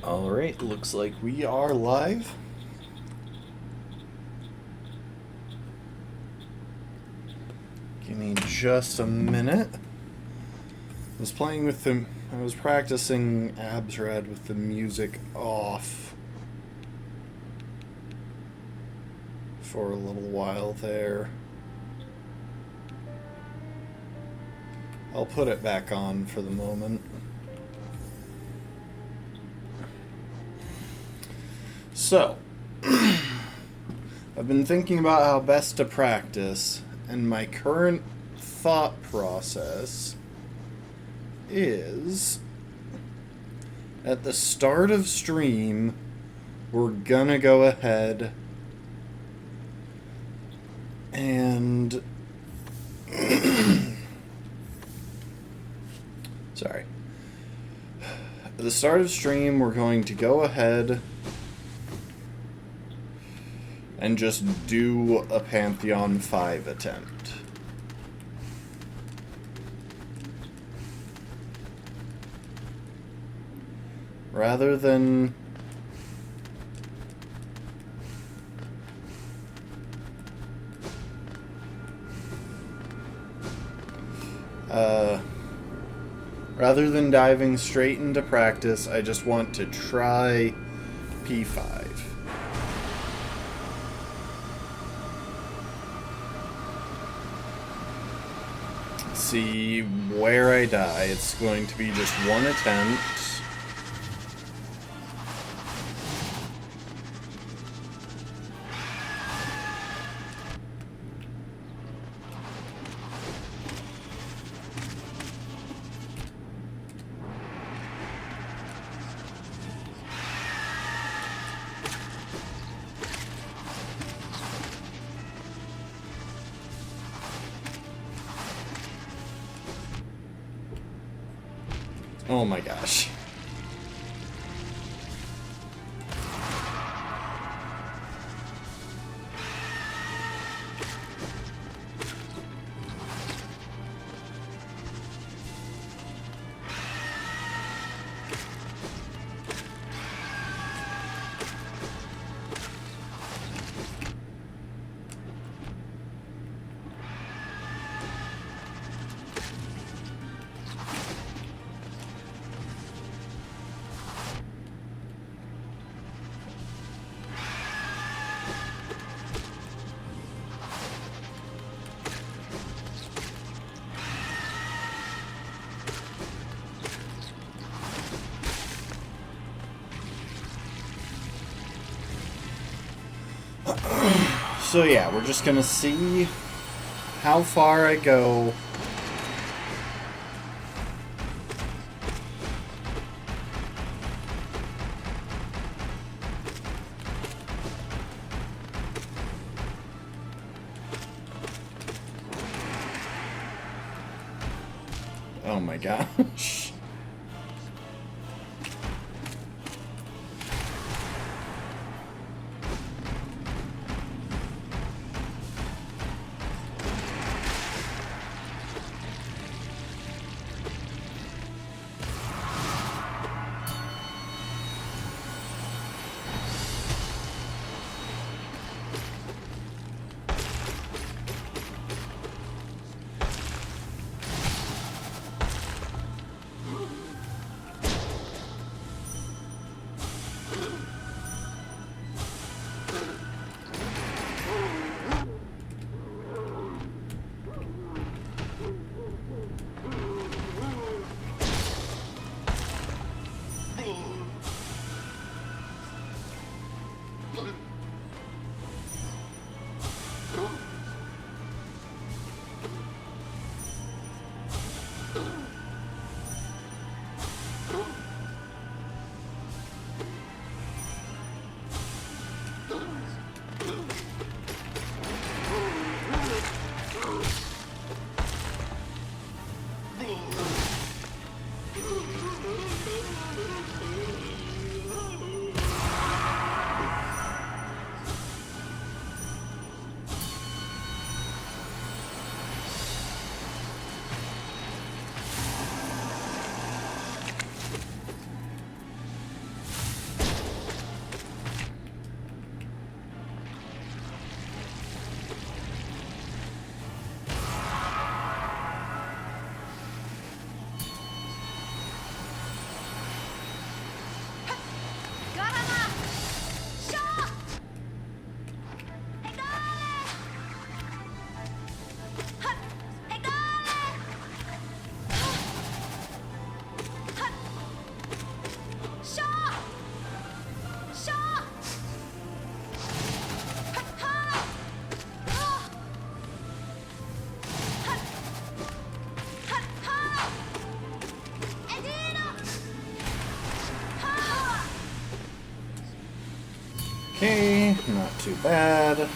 Alright, looks like we are live. Give me just a minute. I was practicing Absrad with the music off for a little while there. I'll put it back on for the moment. So, I've been thinking about how best to practice, and my current thought process is at the start of stream, we're gonna go ahead and sorry. At the start of stream, we're going to go ahead and just do a Pantheon 5 attempt. Rather than diving straight into practice, I just want to try P5. See where I die. It's going to be just one attempt. Oh my gosh. So yeah, we're just gonna see how far I go. Oh my gosh. Okay, not too bad.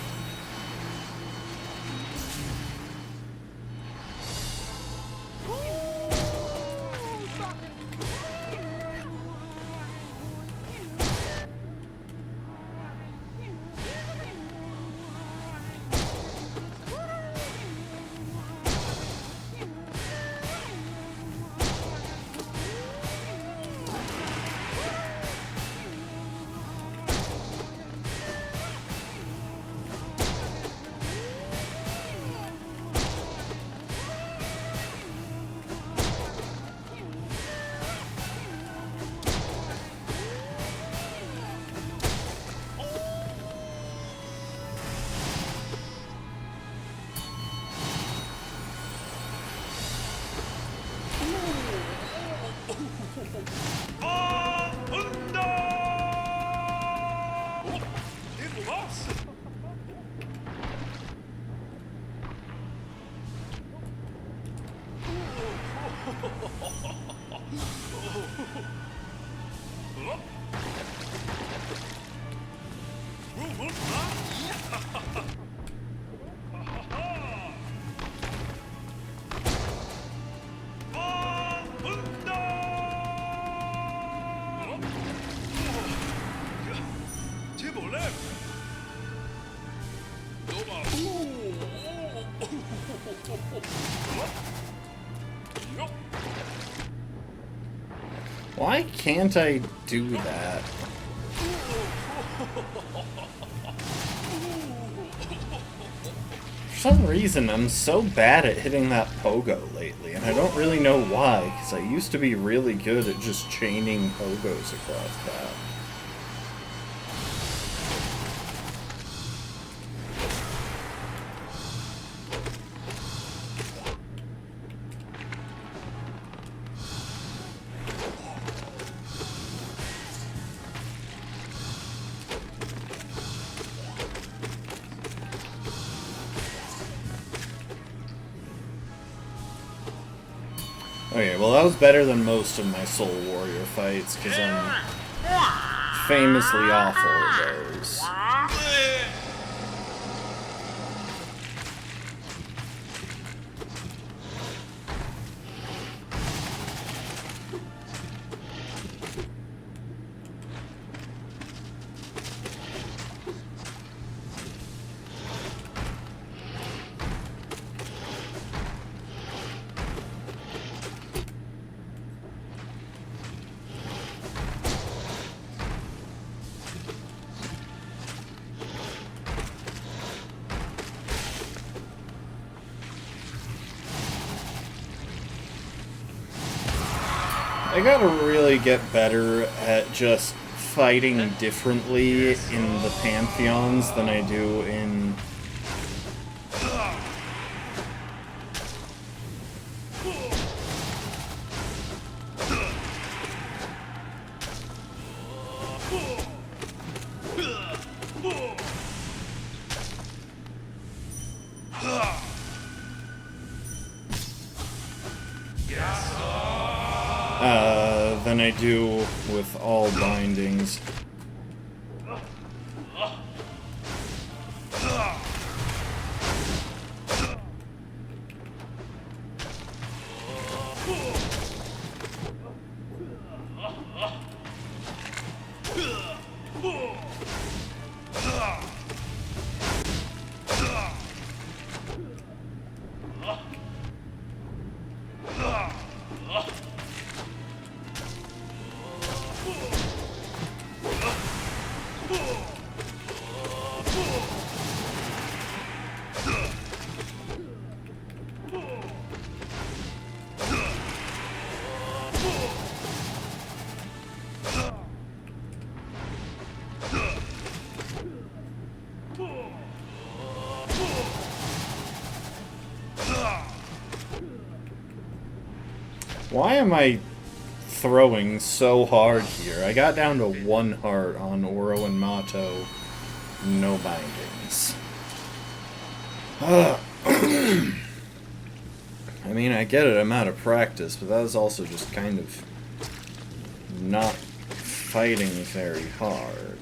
Why can't I do that? For some reason, I'm so bad at hitting that pogo lately, and I don't really know why, because I used to be really good at just chaining pogos across that. Okay, well that was better than most of my Soul Warrior fights, because I'm famously awful at those. I gotta really get better at just fighting differently in the Pantheons than I do in... than I do with all bindings. Why am I throwing so hard here? I got down to 1 heart on Oro and Mato. No bindings. I mean, I get it, I'm out of practice, but that was also just kind of not fighting very hard.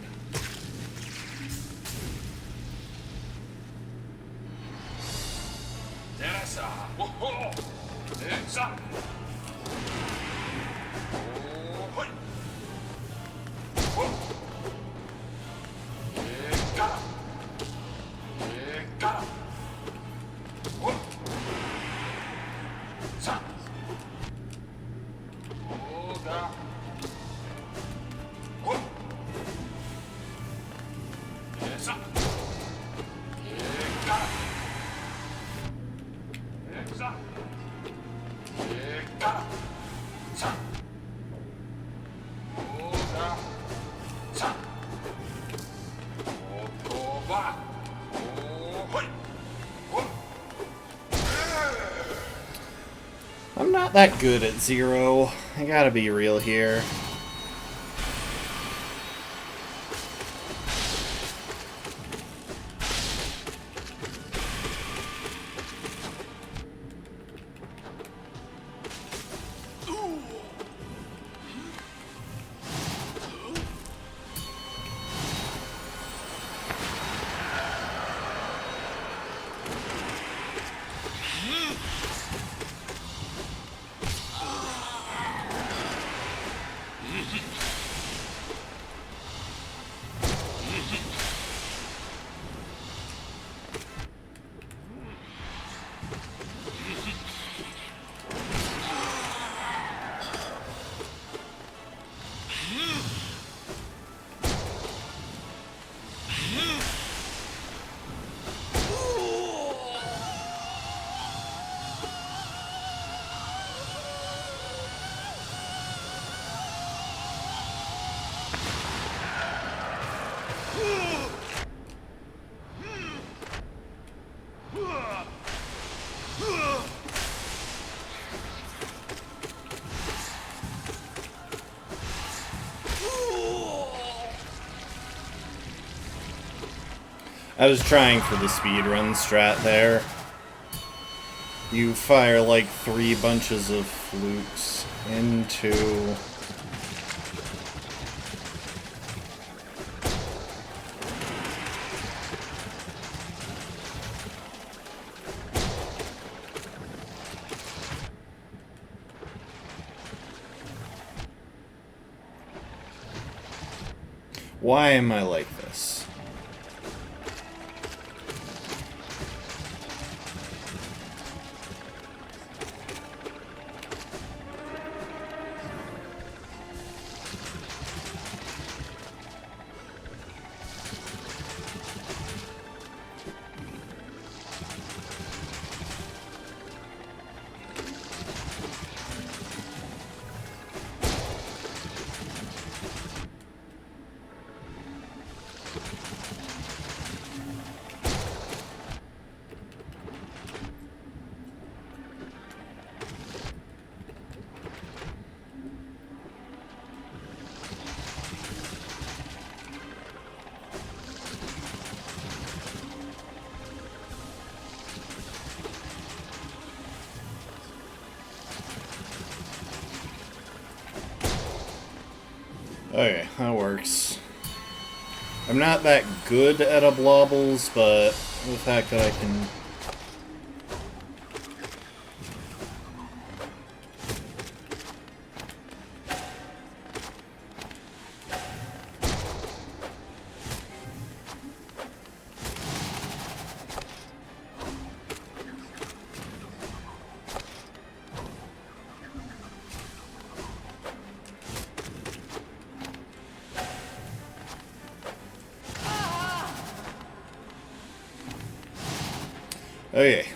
I'm not that good at Zero. I gotta be real here. I was trying for the speedrun strat there. You fire like 3 bunches of flukes into... Why am I like this? Okay, that works. I'm not that good at Oblobbles, but the fact that I can... Okay,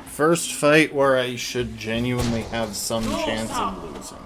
first fight where I should genuinely have some chance of losing.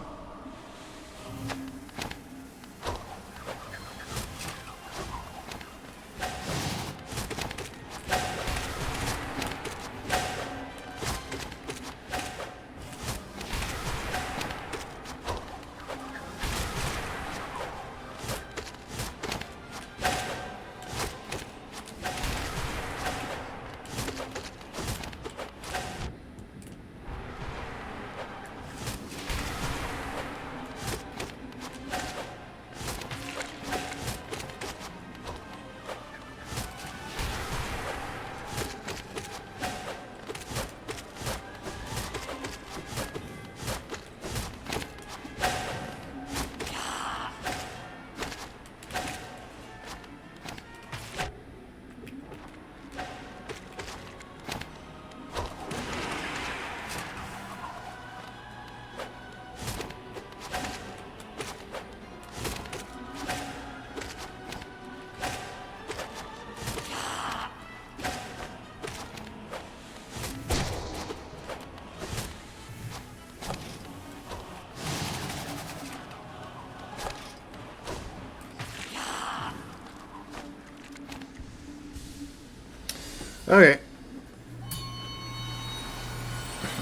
Okay.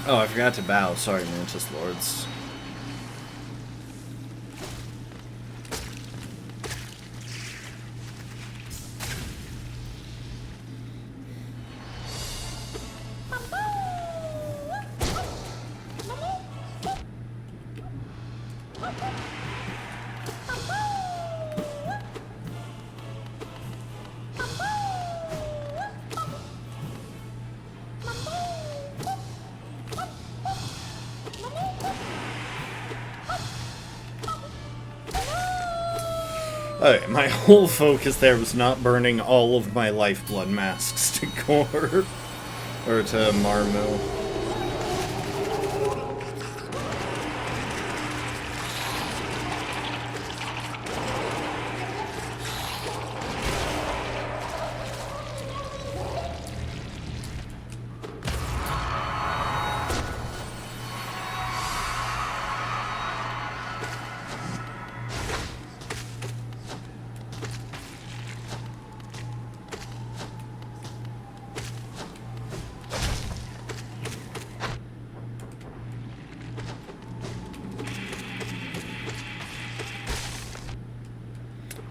Oh, I forgot to bow. Sorry, Mantis Lords. Okay, my whole focus there was not burning all of my lifeblood masks to Gore. Or to Marmo.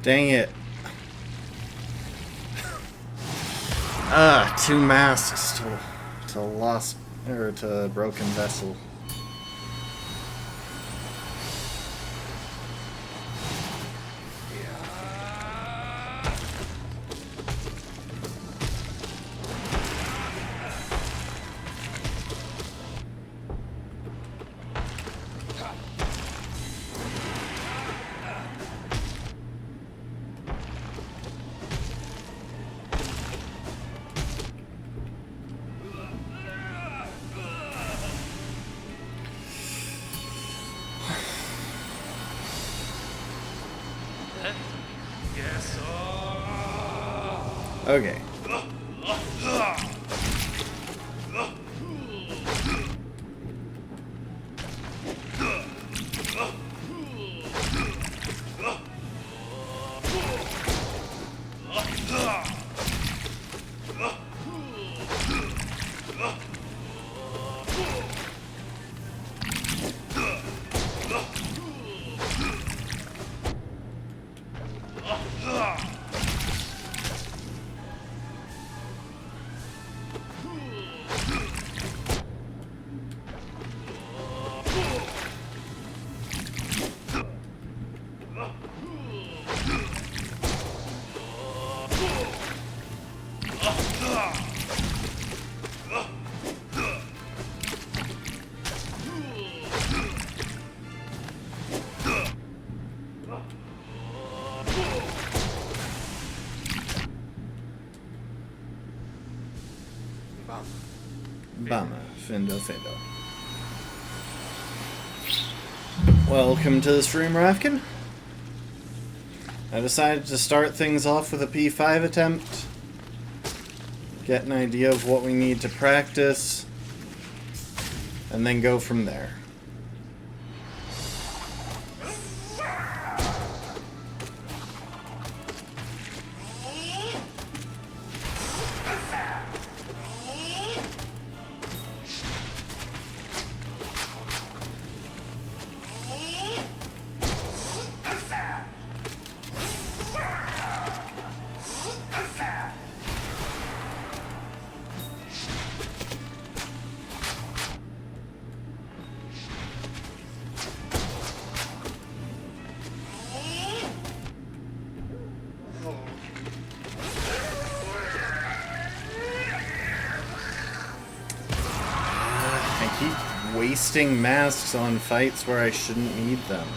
Dang it. Two masks to lost or to broken vessel. Okay. Bama, Findo. Welcome to the stream, Rafkin. I decided to start things off with a P5 attempt. Get an idea of what we need to practice. And then go from there. Wasting masks on fights where I shouldn't need them.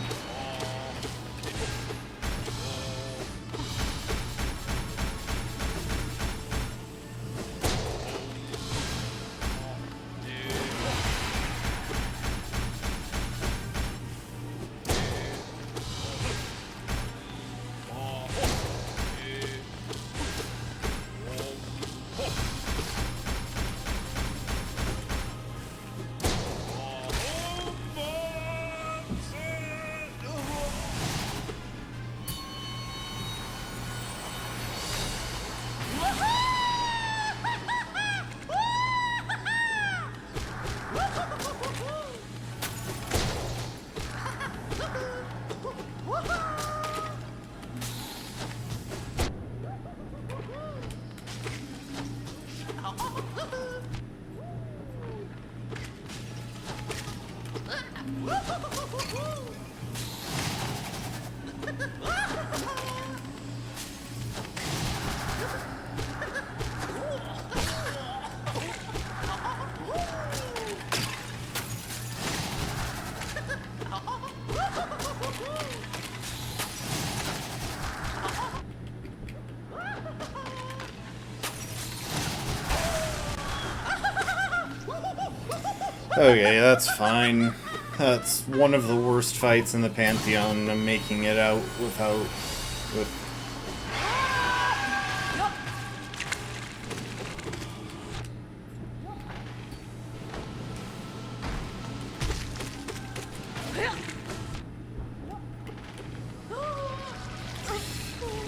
Okay, that's fine. That's one of the worst fights in the Pantheon. I'm making it out with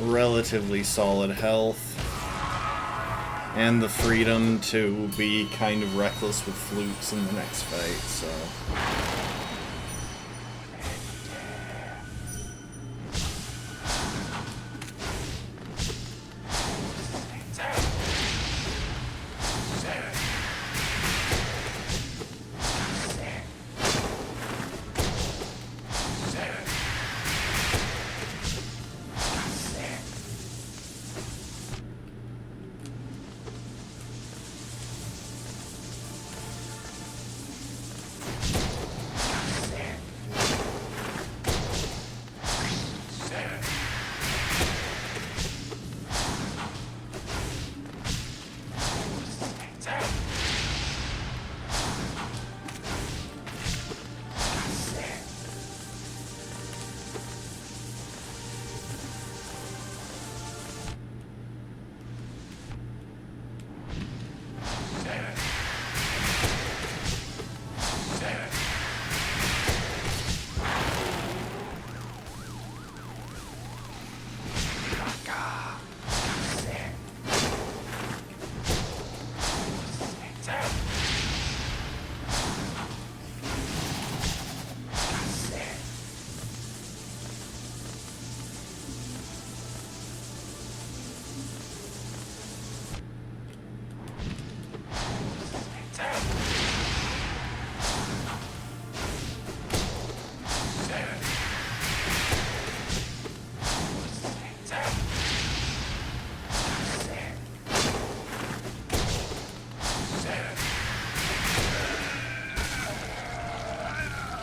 relatively solid health. And the freedom to be kind of reckless with flutes in the next fight, so...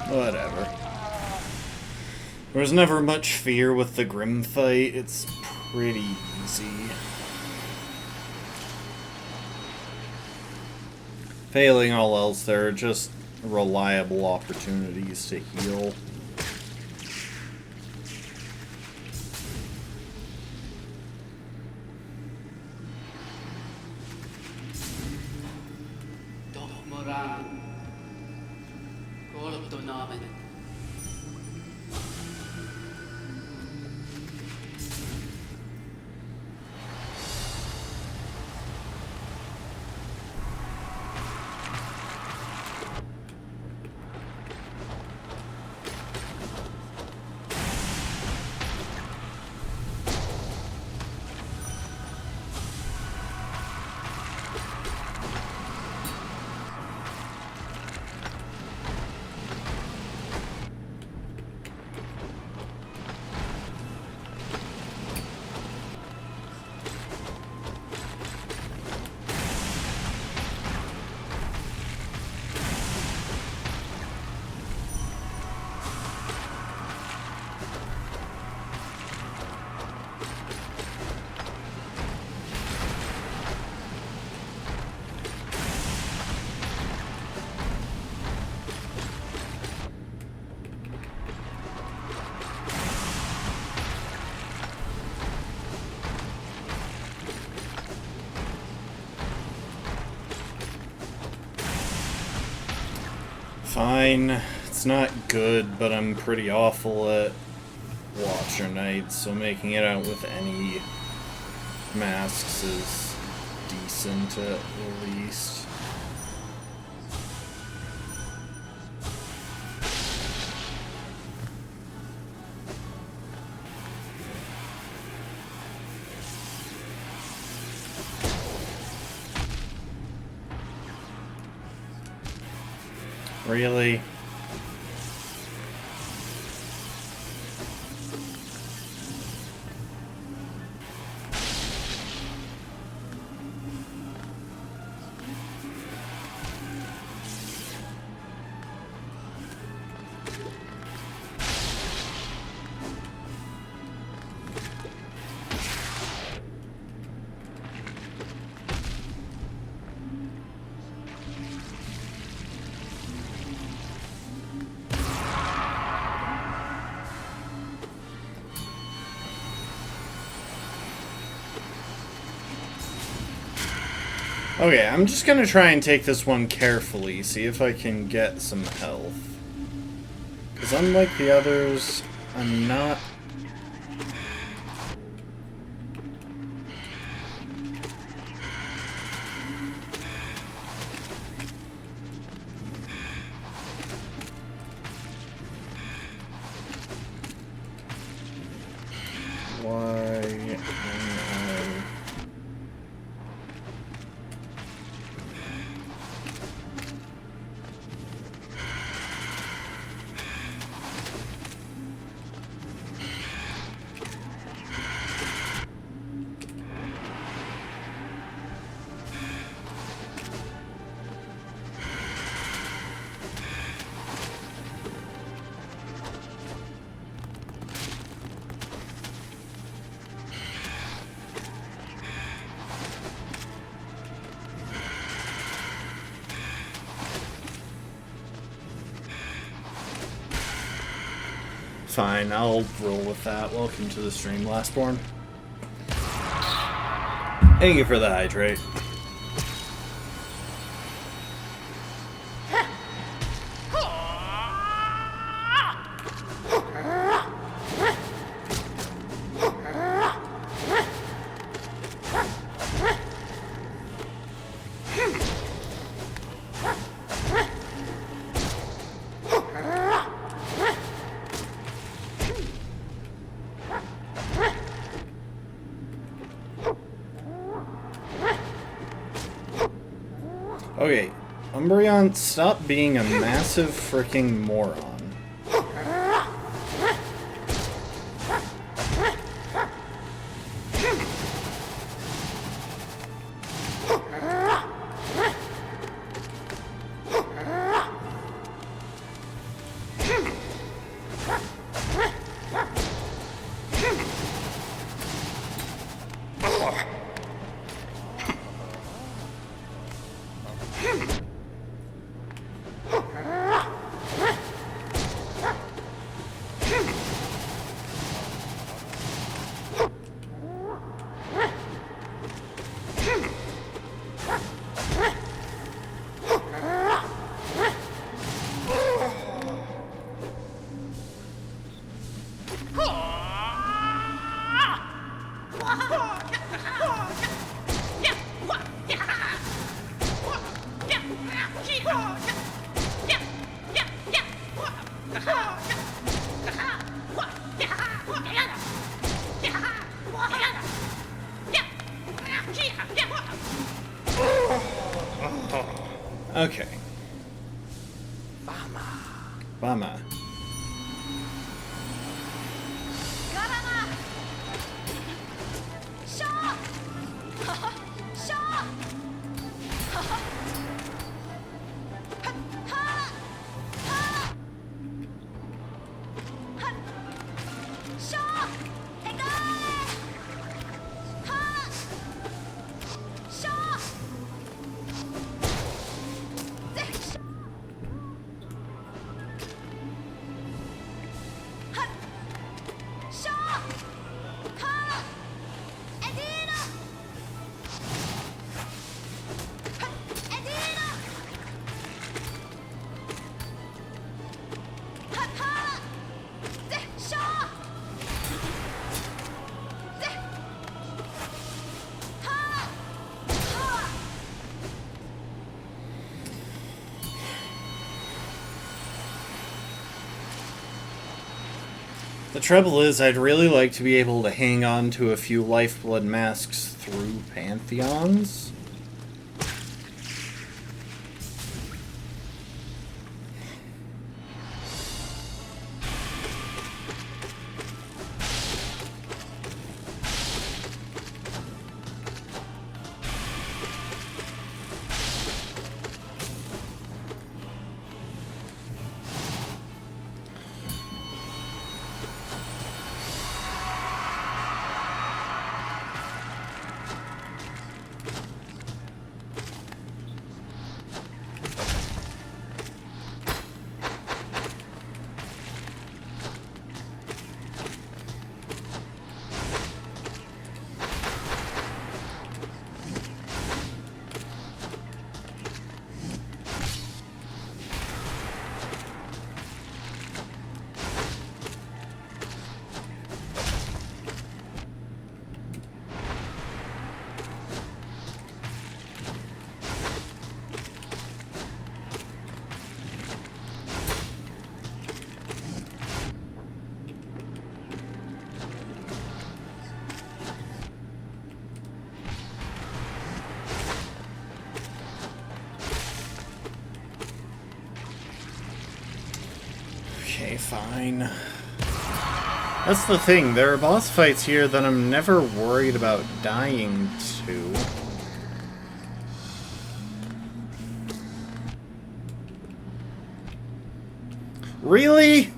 Whatever. There was never much fear with the Grim fight. It's pretty easy. Failing all else, there are just reliable opportunities to heal. Fine. It's not good, but I'm pretty awful at Watcher Knight, so making it out with any masks is decent at least. Really? Okay, I'm just gonna try and take this one carefully, see if I can get some health. Because unlike the others, I'm not... Why am I... Fine, I'll roll with that. Welcome to the stream, Lastborn. Thank you for the hydrate. Okay, Umbreon, stop being a massive freaking moron. Okay. Bama. The trouble is, I'd really like to be able to hang on to a few Lifeblood masks through Pantheons. fine. That's the thing, there are boss fights here that I'm never worried about dying to. Really?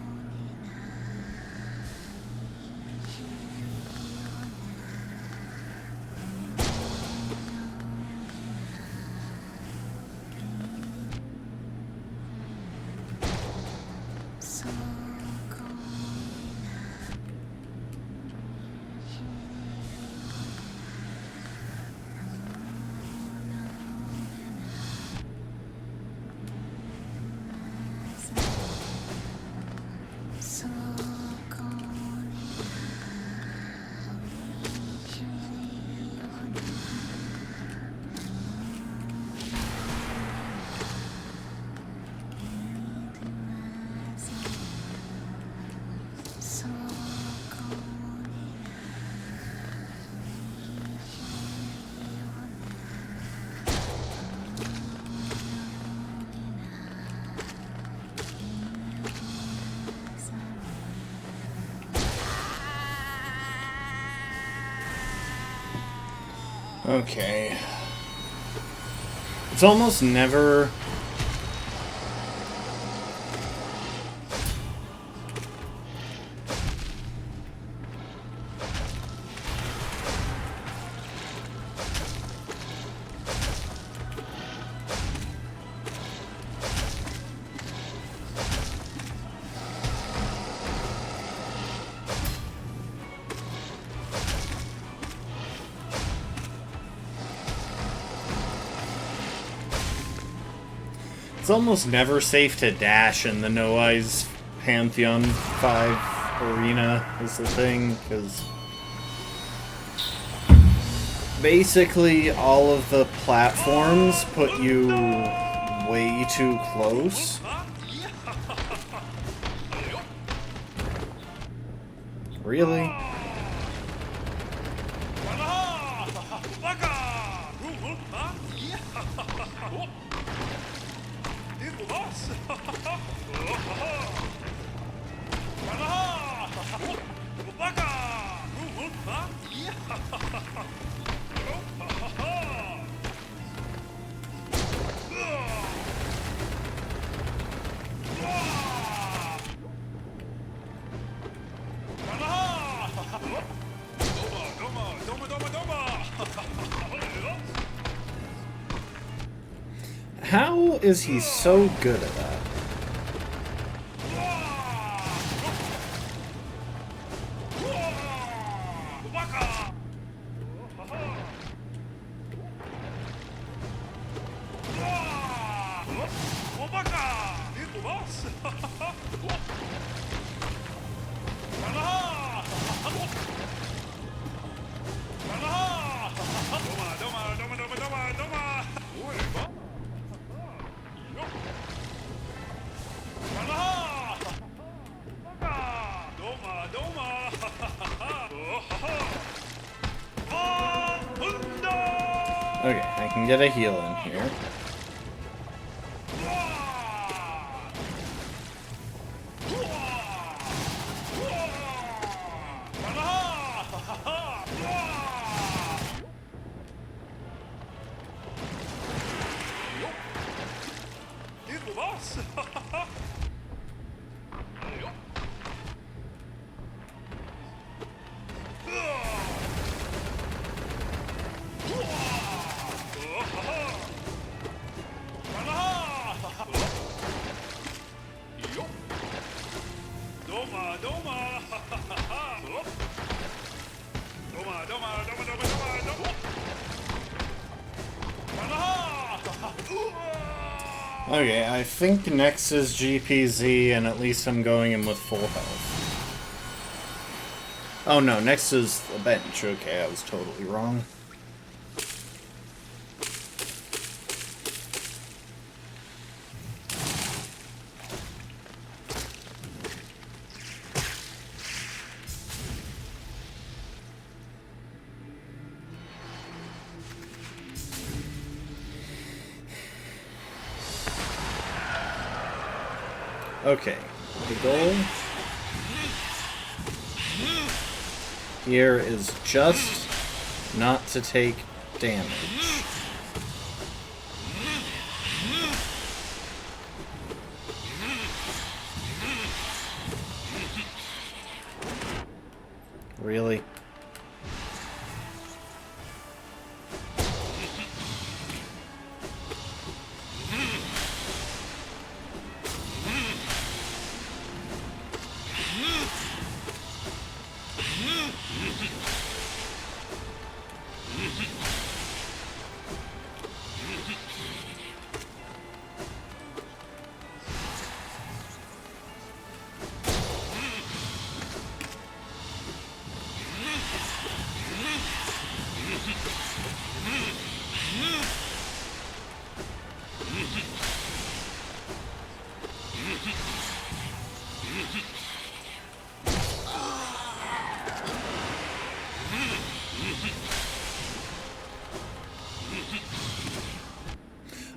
Okay. It's almost never... It's almost never safe to dash in the No Eyes Pantheon 5 arena is the thing, because basically all of the platforms put you way too close. Really? How is he so good at that? Okay, I can get a heal in here. Okay, I think next is GPZ, and at least I'm going in with full health. Oh no, next is the bench. Okay, I was totally wrong. Okay. The goal here is just not to take damage. Really?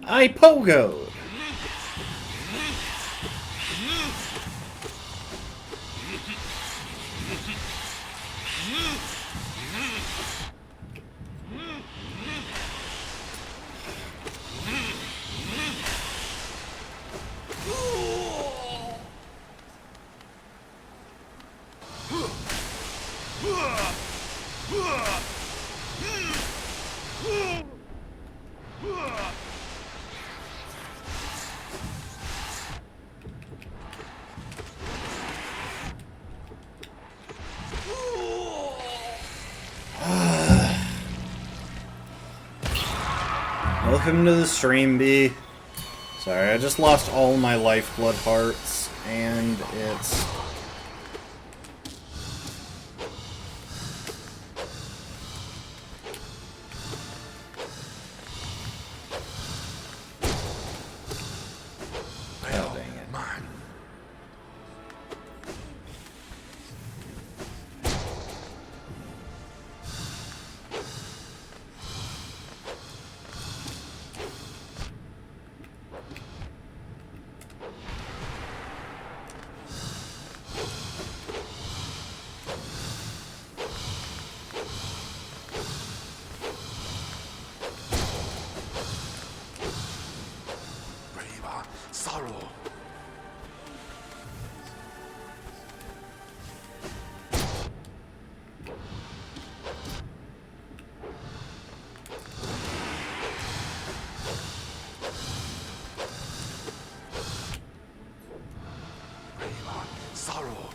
I pogoed! Welcome to the stream, B. Sorry, I just lost all my lifeblood hearts, and it's... Oh, dang it. Sorrow. Sorrow.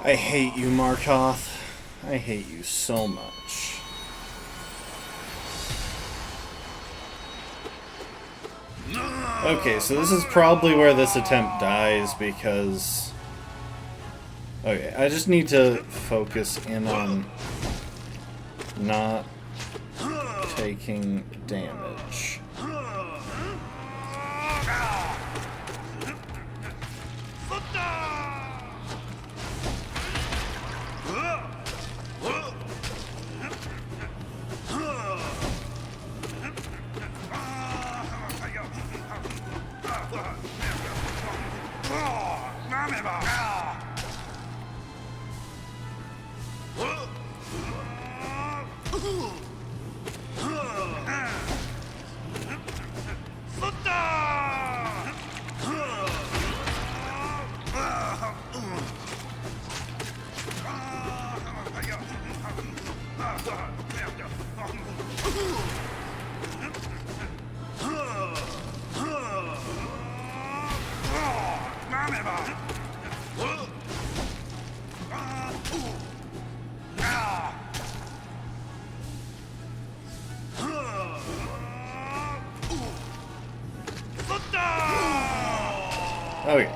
I hate you, Markoth. I hate you so much. Okay, so this is probably where this attempt dies because... Okay, I just need to focus in on not taking damage. Okay.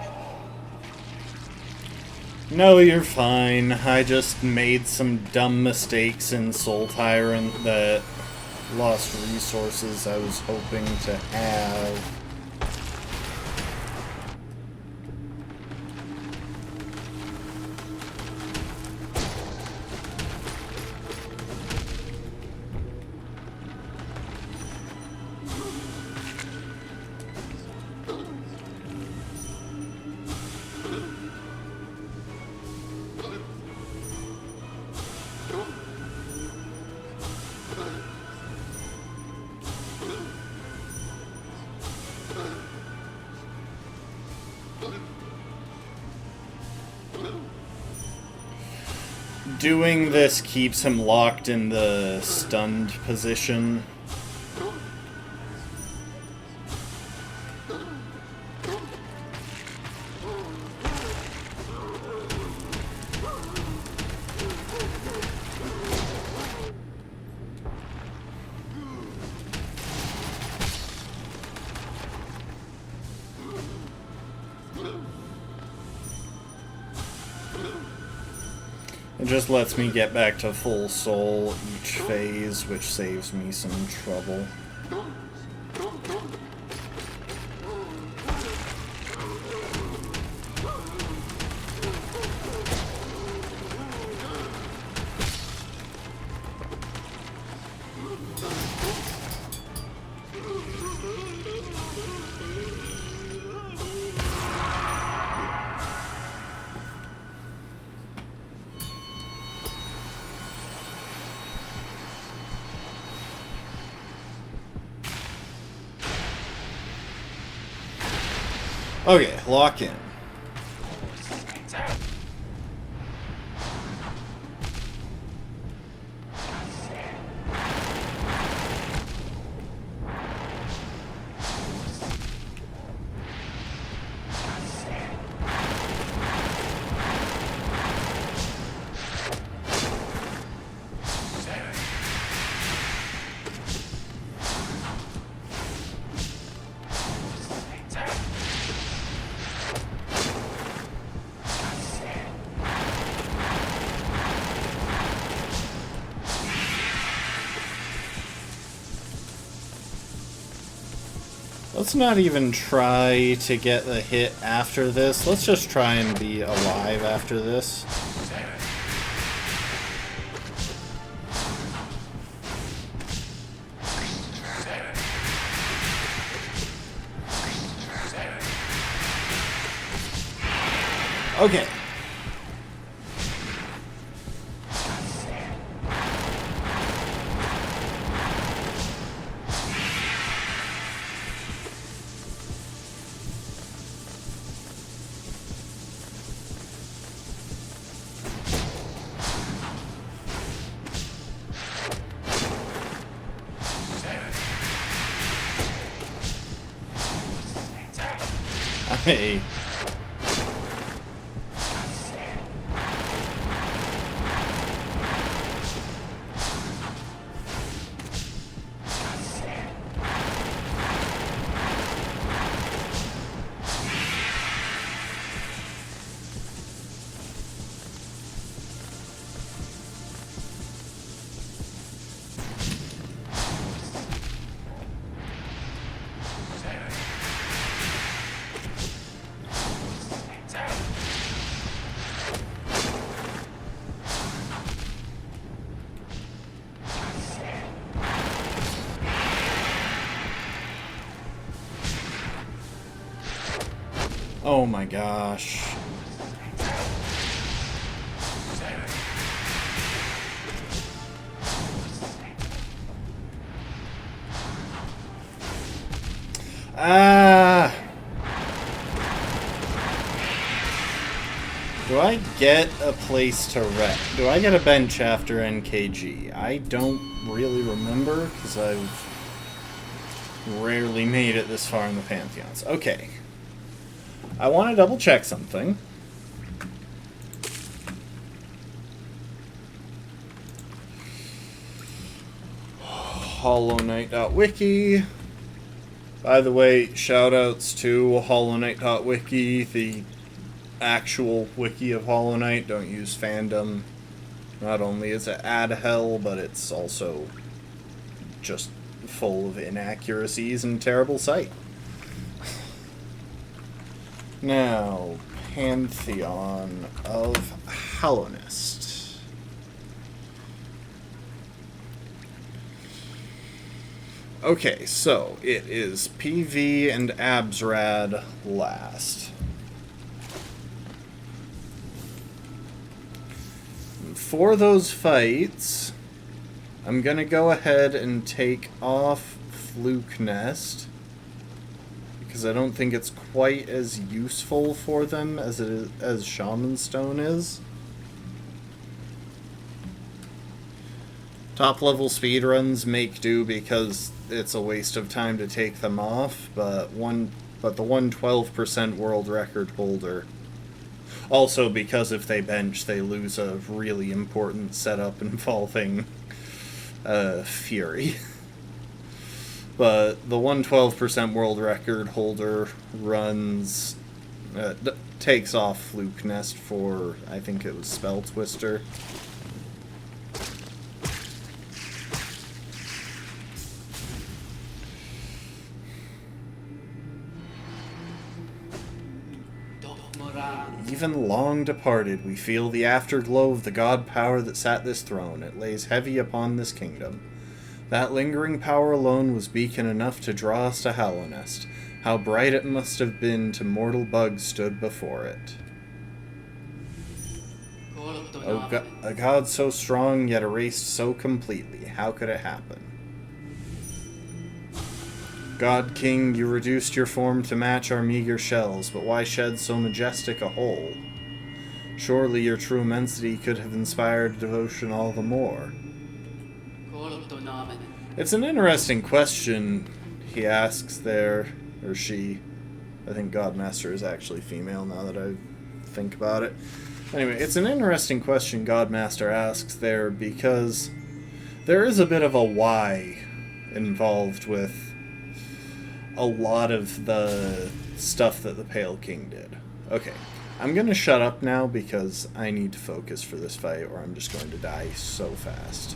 No, you're fine. I just made some dumb mistakes in Soul Tyrant that lost resources I was hoping to have. Doing this keeps him locked in the stunned position. It just lets me get back to full soul each phase, which saves me some trouble. Okay, lock in. Let's not even try to get a hit after this. Let's just try and be alive after this. Okay. Hey. Oh my gosh. Do I get a place to rest? Do I get a bench after NKG? I don't really remember, because I've rarely made it this far in the Pantheons. Okay. I want to double check something. HollowKnight.wiki. By the way, shoutouts to HollowKnight.wiki, the actual wiki of Hollow Knight. Don't use fandom. Not only is it ad hell, but it's also just full of inaccuracies and terrible site. Now, Pantheon of Hallownest. Okay, so it is PV and Absrad last. For those fights, I'm gonna go ahead and take off Fluke Nest, because I don't think it's quite as useful for them as Shaman Stone is. Top level speedruns make do because it's a waste of time to take them off, but the 112% world record holder. Also because if they bench, they lose a really important setup involving Fury. But the 112% world record holder runs takes off Fluke Nest for, I think it was Spell Twister. Even long departed, we feel the afterglow of the god power that sat this throne. It lays heavy upon this kingdom. That lingering power alone was beacon enough to draw us to Hallownest. How bright it must have been to mortal bugs stood before it. A god so strong, yet erased so completely. How could it happen? God King, you reduced your form to match our meager shells, but why shed so majestic a whole? Surely your true immensity could have inspired devotion all the more. It's an interesting question he asks there, or she. I think Godmaster is actually female now that I think about it. Anyway, it's an interesting question Godmaster asks there because there is a bit of a why involved with a lot of the stuff that the Pale King did. Okay, I'm gonna shut up now because I need to focus for this fight or I'm just going to die so fast.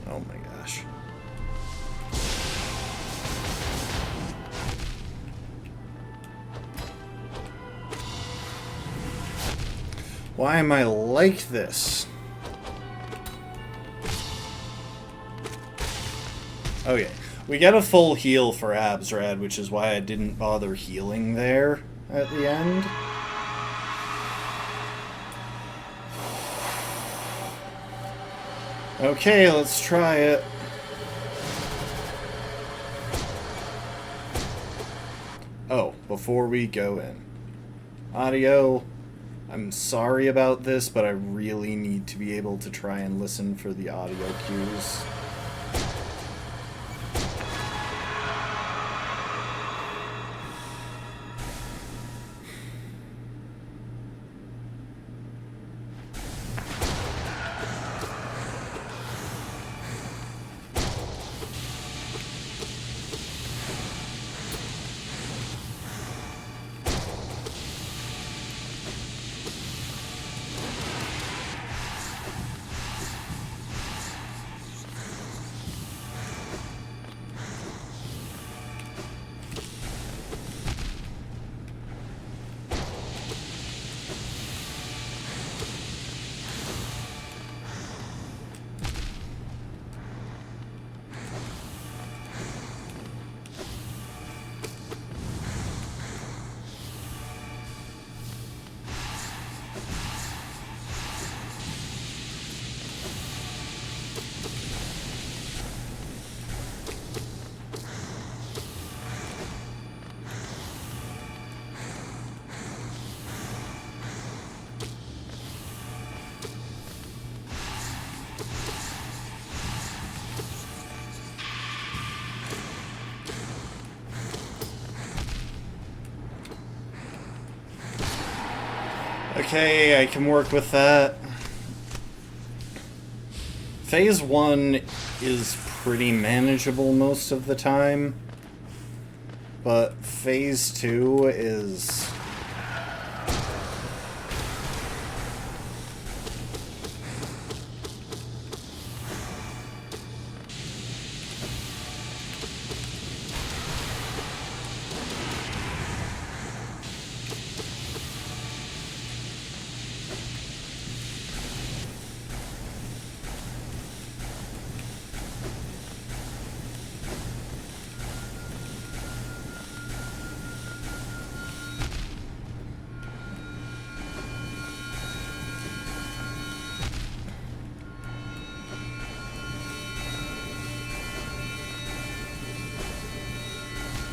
Oh my gosh. Why am I like this? Okay, we get a full heal for Absrad, which is why I didn't bother healing there at the end. Okay, let's try it. Oh, before we go in. Audio, I'm sorry about this, but I really need to be able to try and listen for the audio cues. Okay, I can work with that. Phase 1 is pretty manageable most of the time, but Phase 2 is...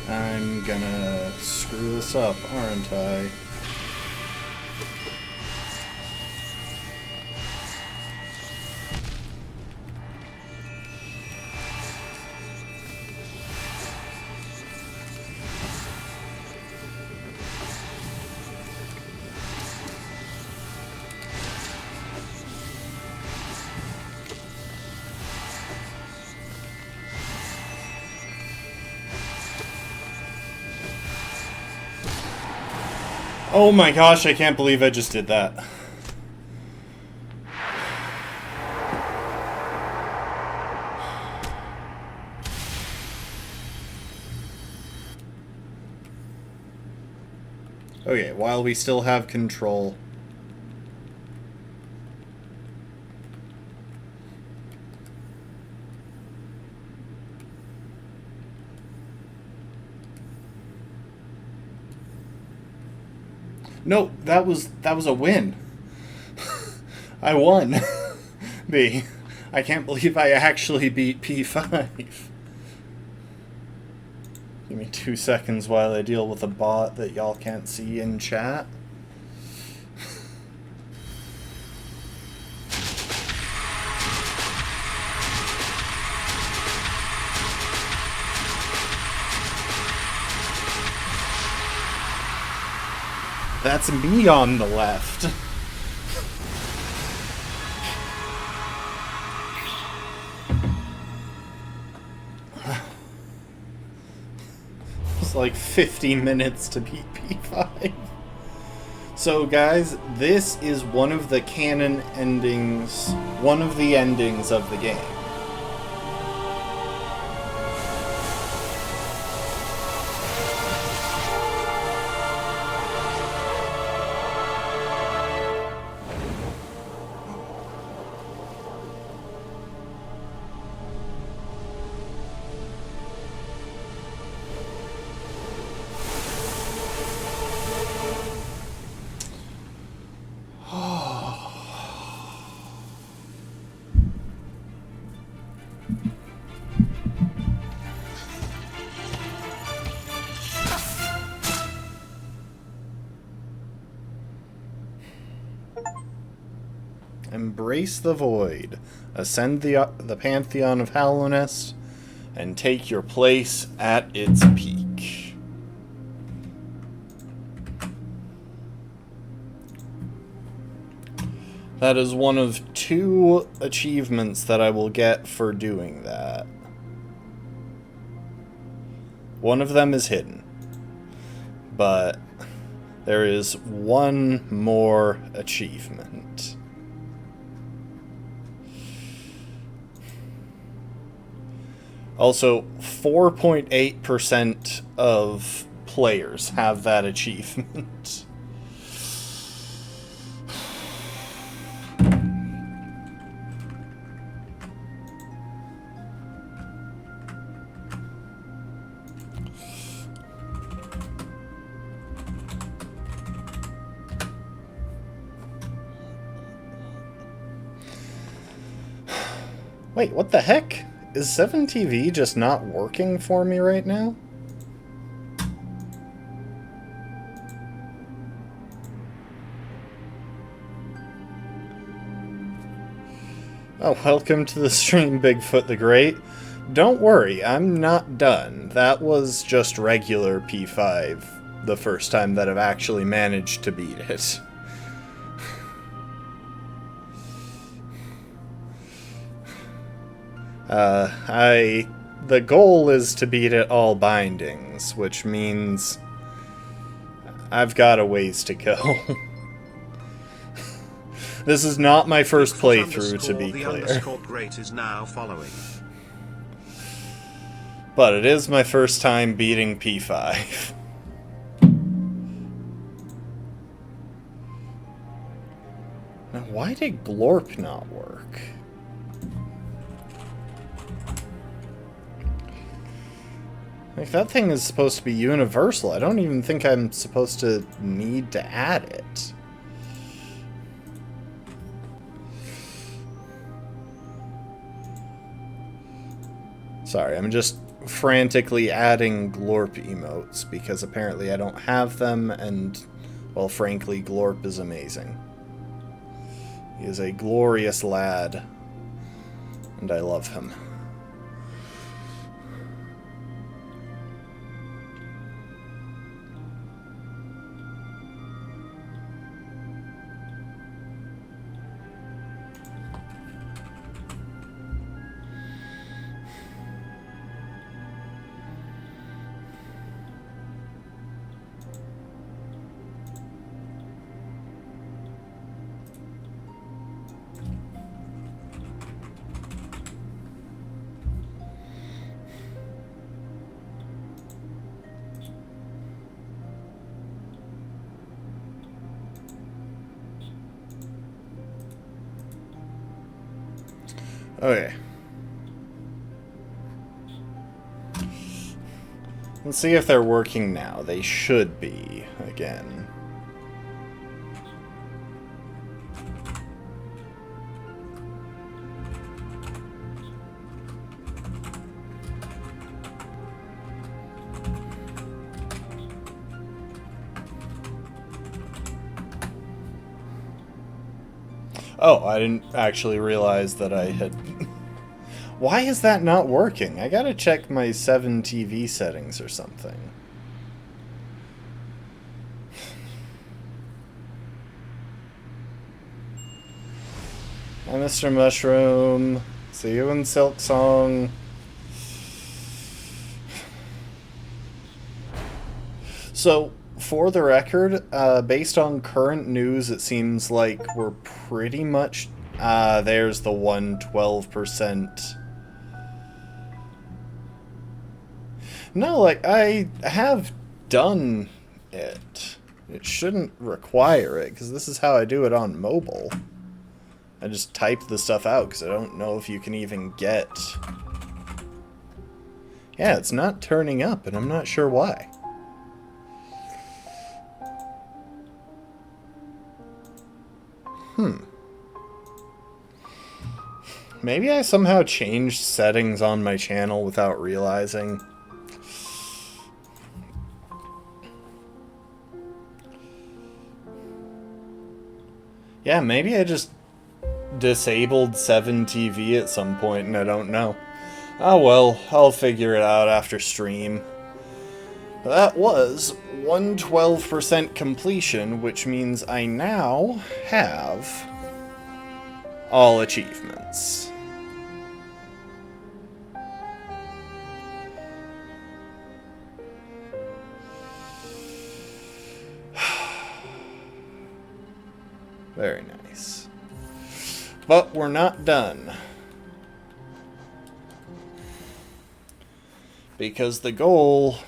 I'm gonna screw this up, aren't I? Oh my gosh, I can't believe I just did that. Okay, while we still have control. No, that was a win. I won. B. I can't believe I actually beat P5. Give me 2 seconds while I deal with a bot that y'all can't see in chat. That's me on the left. It's like 50 minutes to beat P5. So guys, this is one of the canon endings, one of the endings of the game. Embrace the void, ascend the pantheon of Hallownest, and take your place at its peak. That is one of 2 achievements that I will get for doing that. One of them is hidden, but there is one more achievement. Also, 4.8% of players have that achievement. Wait, what the heck? Is 7TV just not working for me right now? Oh, welcome to the stream, Bigfoot the Great. Don't worry, I'm not done. That was just regular P5, the first time that I've actually managed to beat it. The goal is to beat at all bindings, which means I've got a ways to go. This is not my first playthrough, to be clear. Great is now following. But it is my first time beating P5. Now, why did Glorp not work? Like, that thing is supposed to be universal. I don't even think I'm supposed to need to add it. Sorry, I'm just frantically adding Glorp emotes because apparently I don't have them, and, well, frankly, Glorp is amazing. He is a glorious lad, and I love him. Okay. Let's see if they're working now. They should be, again. Oh, I didn't actually realize that I had... Why is that not working? I gotta check my 7 TV settings or something. Hi, Mr. Mushroom. See you in Silk Song. So, for the record, based on current news, it seems like we're pretty much... there's the 112%. No, like, I have done it. It shouldn't require it, because this is how I do it on mobile. I just type the stuff out, because I don't know if you can even get... Yeah, it's not turning up, and I'm not sure why. Maybe I somehow changed settings on my channel without realizing. Yeah, maybe I just disabled 7 TV at some point and I don't know. Oh well, I'll figure it out after stream. That was 112% completion, which means I now have all achievements. Very nice. But we're not done. Because the goal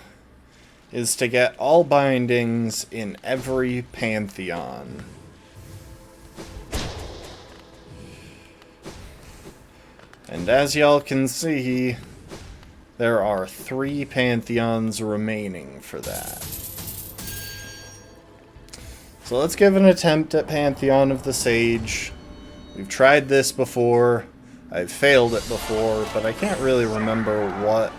is to get all bindings in every Pantheon. And as y'all can see, there are 3 Pantheons remaining for that. So let's give an attempt at Pantheon of the Sage. We've tried this before. I've failed it before, but I can't really remember what.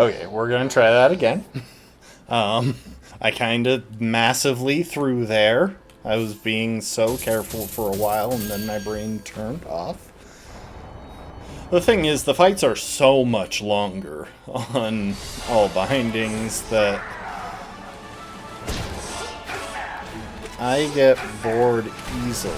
Okay, we're gonna try that again. I kind of massively threw there. I was being so careful for a while, and then my brain turned off. The thing is, the fights are so much longer on all bindings that I get bored easily.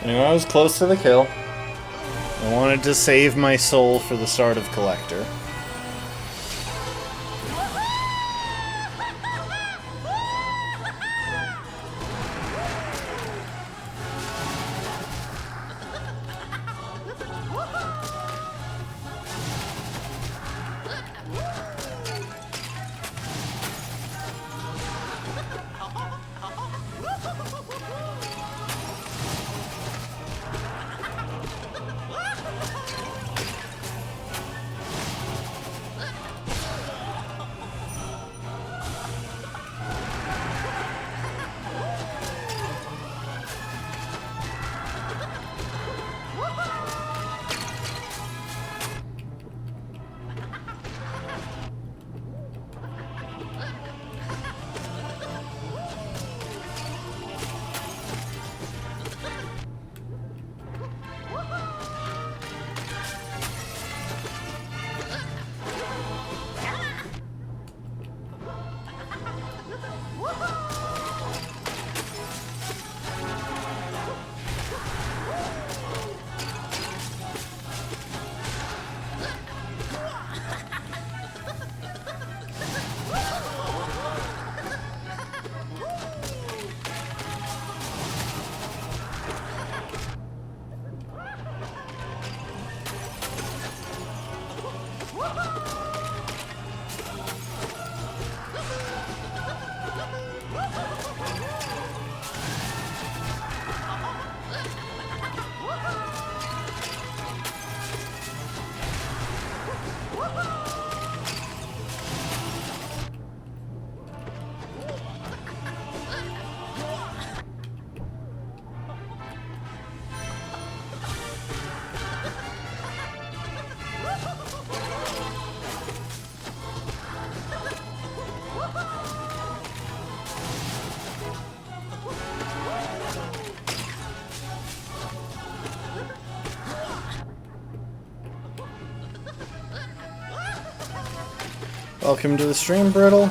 Anyway, I was close to the kill. I wanted to save my soul for the start of Collector. Welcome to the stream, Brittle.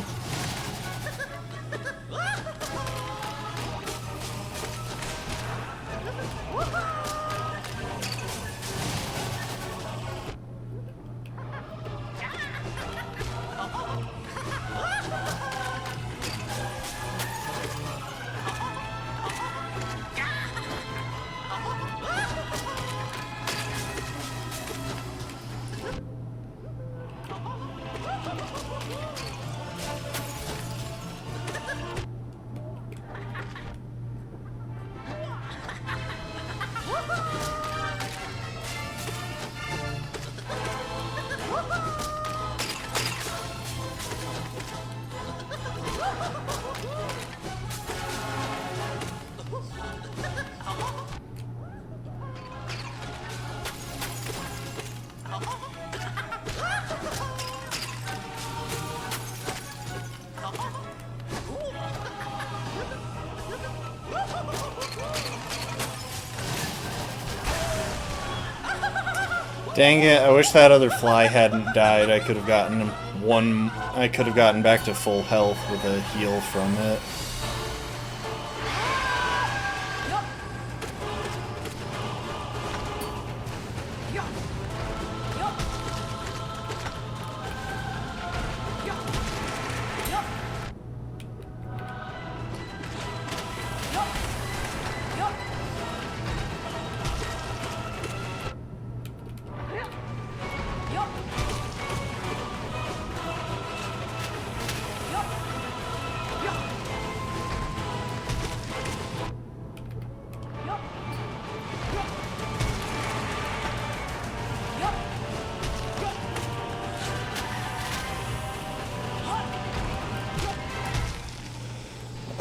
Dang it, I wish that other fly hadn't died. I could have gotten one. I could have gotten back to full health with a heal from it.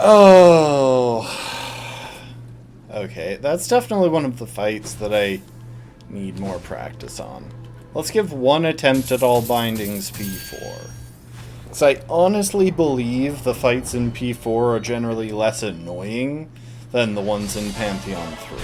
Oh. Okay, that's definitely one of the fights that I need more practice on. Let's give one attempt at all bindings P4. So I honestly believe the fights in P4 are generally less annoying than the ones in Pantheon 3.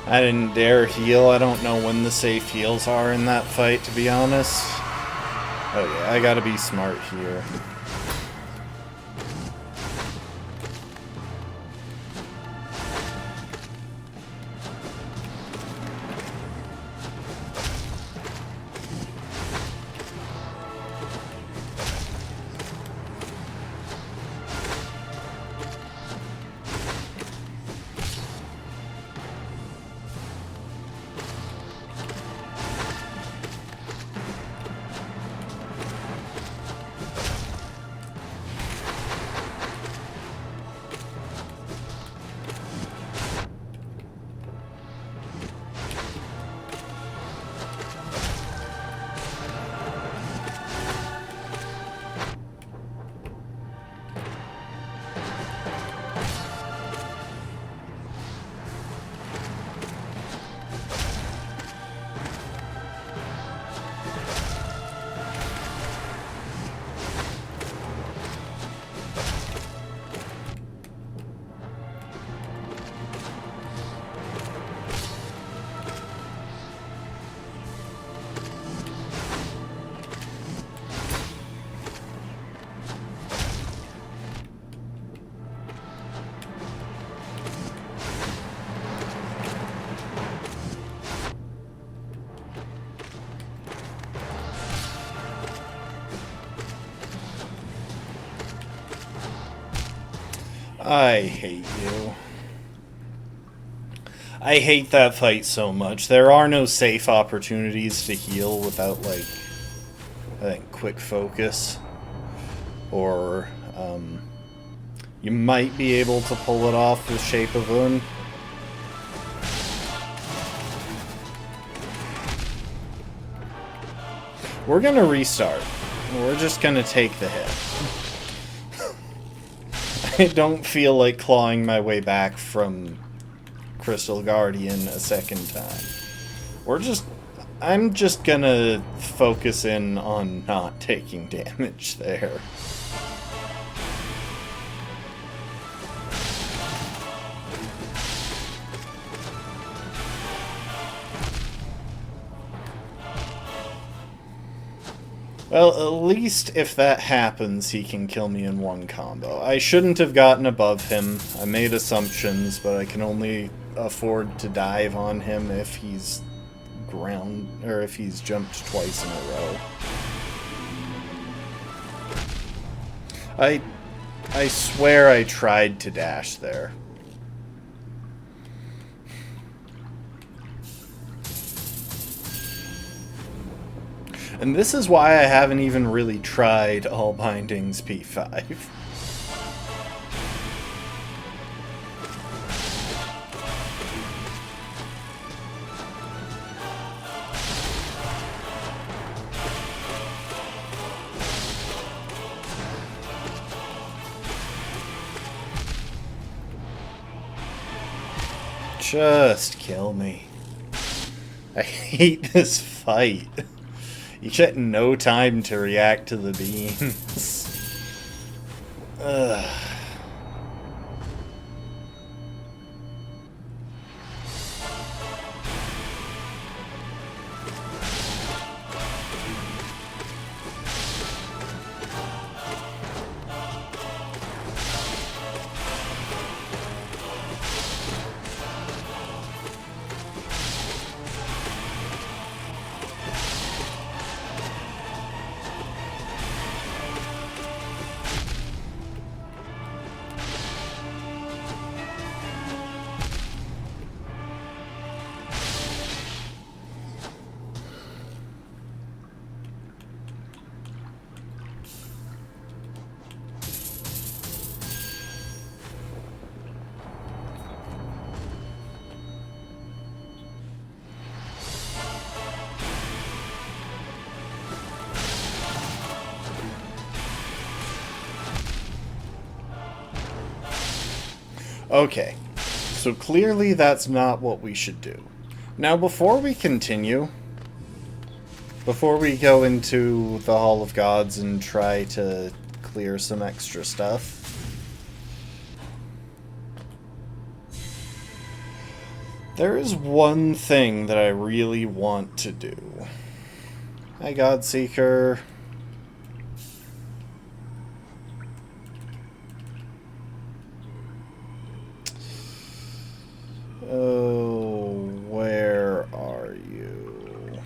I didn't dare heal. I don't know when the safe heals are in that fight, to be honest. Oh yeah, I gotta be smart here. I hate you. I hate that fight so much. There are no safe opportunities to heal without, like, I think, quick focus. Or, you might be able to pull it off with Shape of Un. We're gonna restart. We're just gonna take the hit. I don't feel like clawing my way back from Crystal Guardian a second time. I'm just gonna focus in on not taking damage there. Well, at least if that happens, he can kill me in one combo. I shouldn't have gotten above him. I made assumptions, but I can only afford to dive on him if he's if he's jumped twice in a row. I swear I tried to dash there. And this is why I haven't even really tried All Bindings P5. Just kill me. I hate this fight. You get no time to react to the beams. Ugh. Okay, so clearly that's not what we should do. Now, before we continue, before we go into the Hall of Gods and try to clear some extra stuff, there is one thing that I really want to do. Hi, Godseeker. Oh, where are you?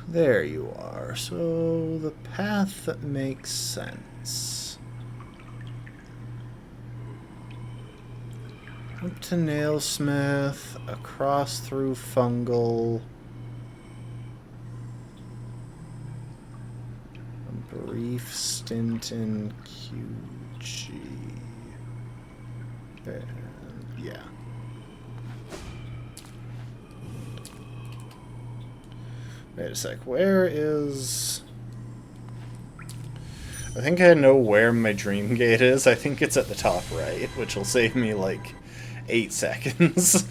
There you are. So, the path that makes sense. Up to Nailsmith, across through Fungal. A brief stint in QG. And, yeah. Wait a sec, where is... I think I know where my dream gate is. I think it's at the top right, which will save me like 8 seconds.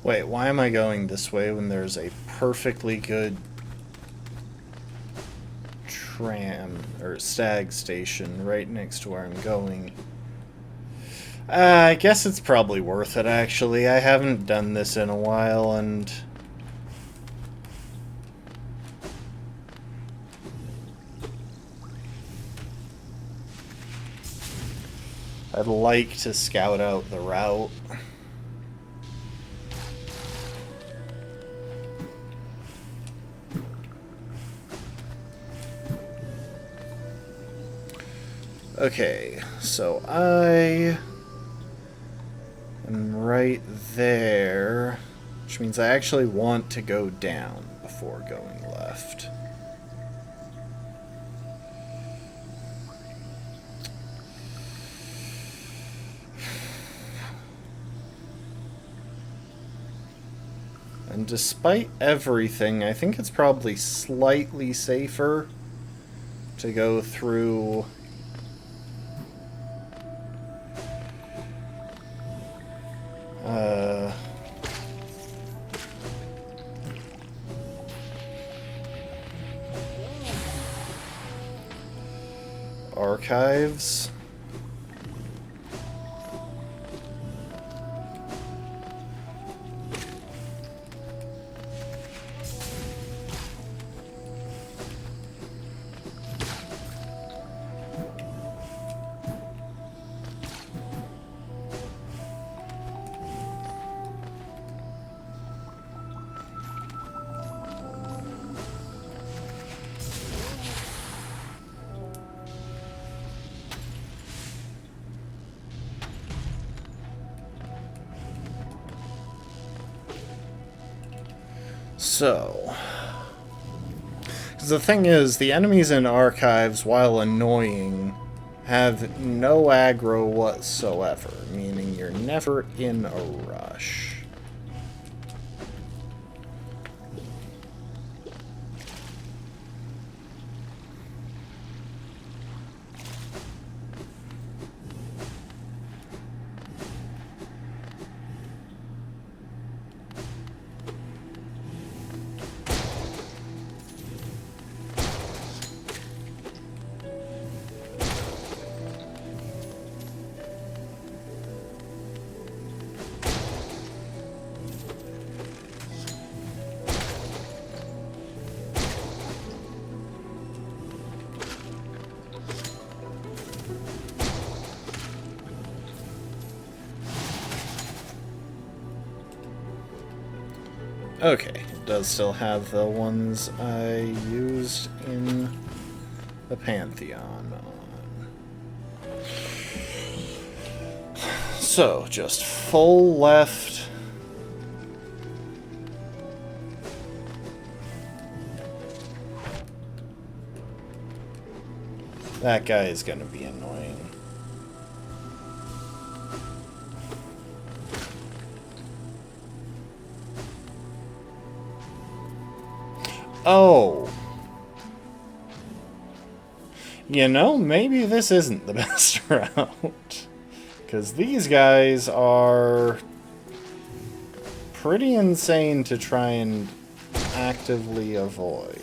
Wait, why am I going this way when there's a perfectly good tram or stag station right next to where I'm going? I guess it's probably worth it, actually. I haven't done this in a while, and I'd like to scout out the route. Okay, so I am right there, which means I actually want to go down before going left. And despite everything, I think it's probably slightly safer to go through archives. So, 'cause the thing is, the enemies in archives, while annoying, have no aggro whatsoever, meaning you're never in a rush. Okay, it does still have the ones I used in the Pantheon on. So, just full left. That guy is gonna be annoying. Oh. You know, maybe this isn't the best route. Because these guys are pretty insane to try and actively avoid.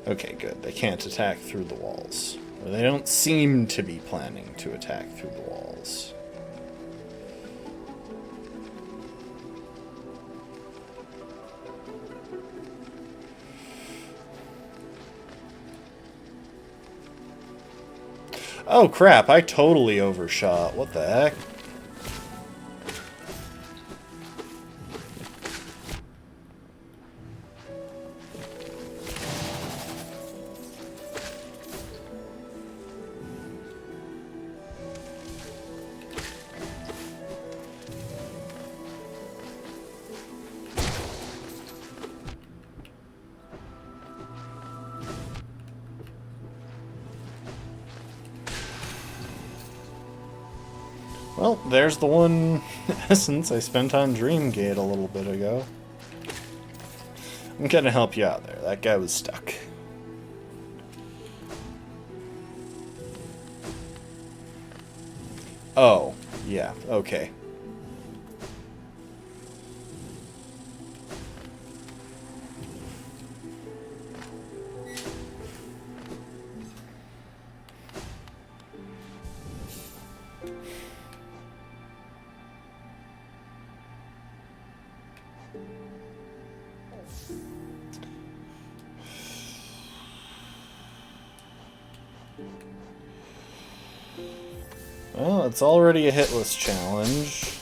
Okay, good. They can't attack through the walls. Or they don't seem to be planning to attack through the walls. Oh crap, I totally overshot. What the heck? Well, there's the one essence I spent on Dreamgate a little bit ago. I'm gonna help you out there. That guy was stuck. Oh, yeah, okay. Well, it's already a hitless challenge.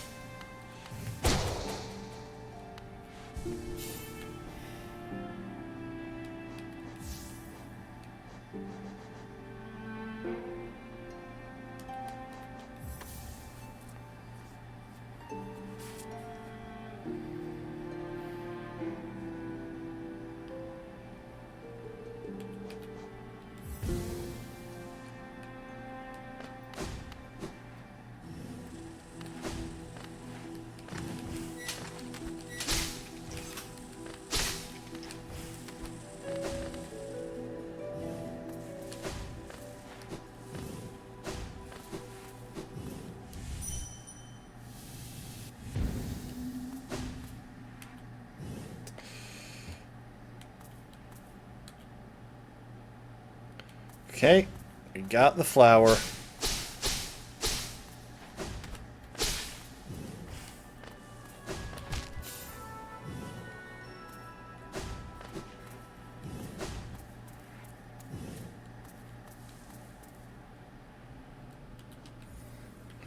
Okay, we got the flower.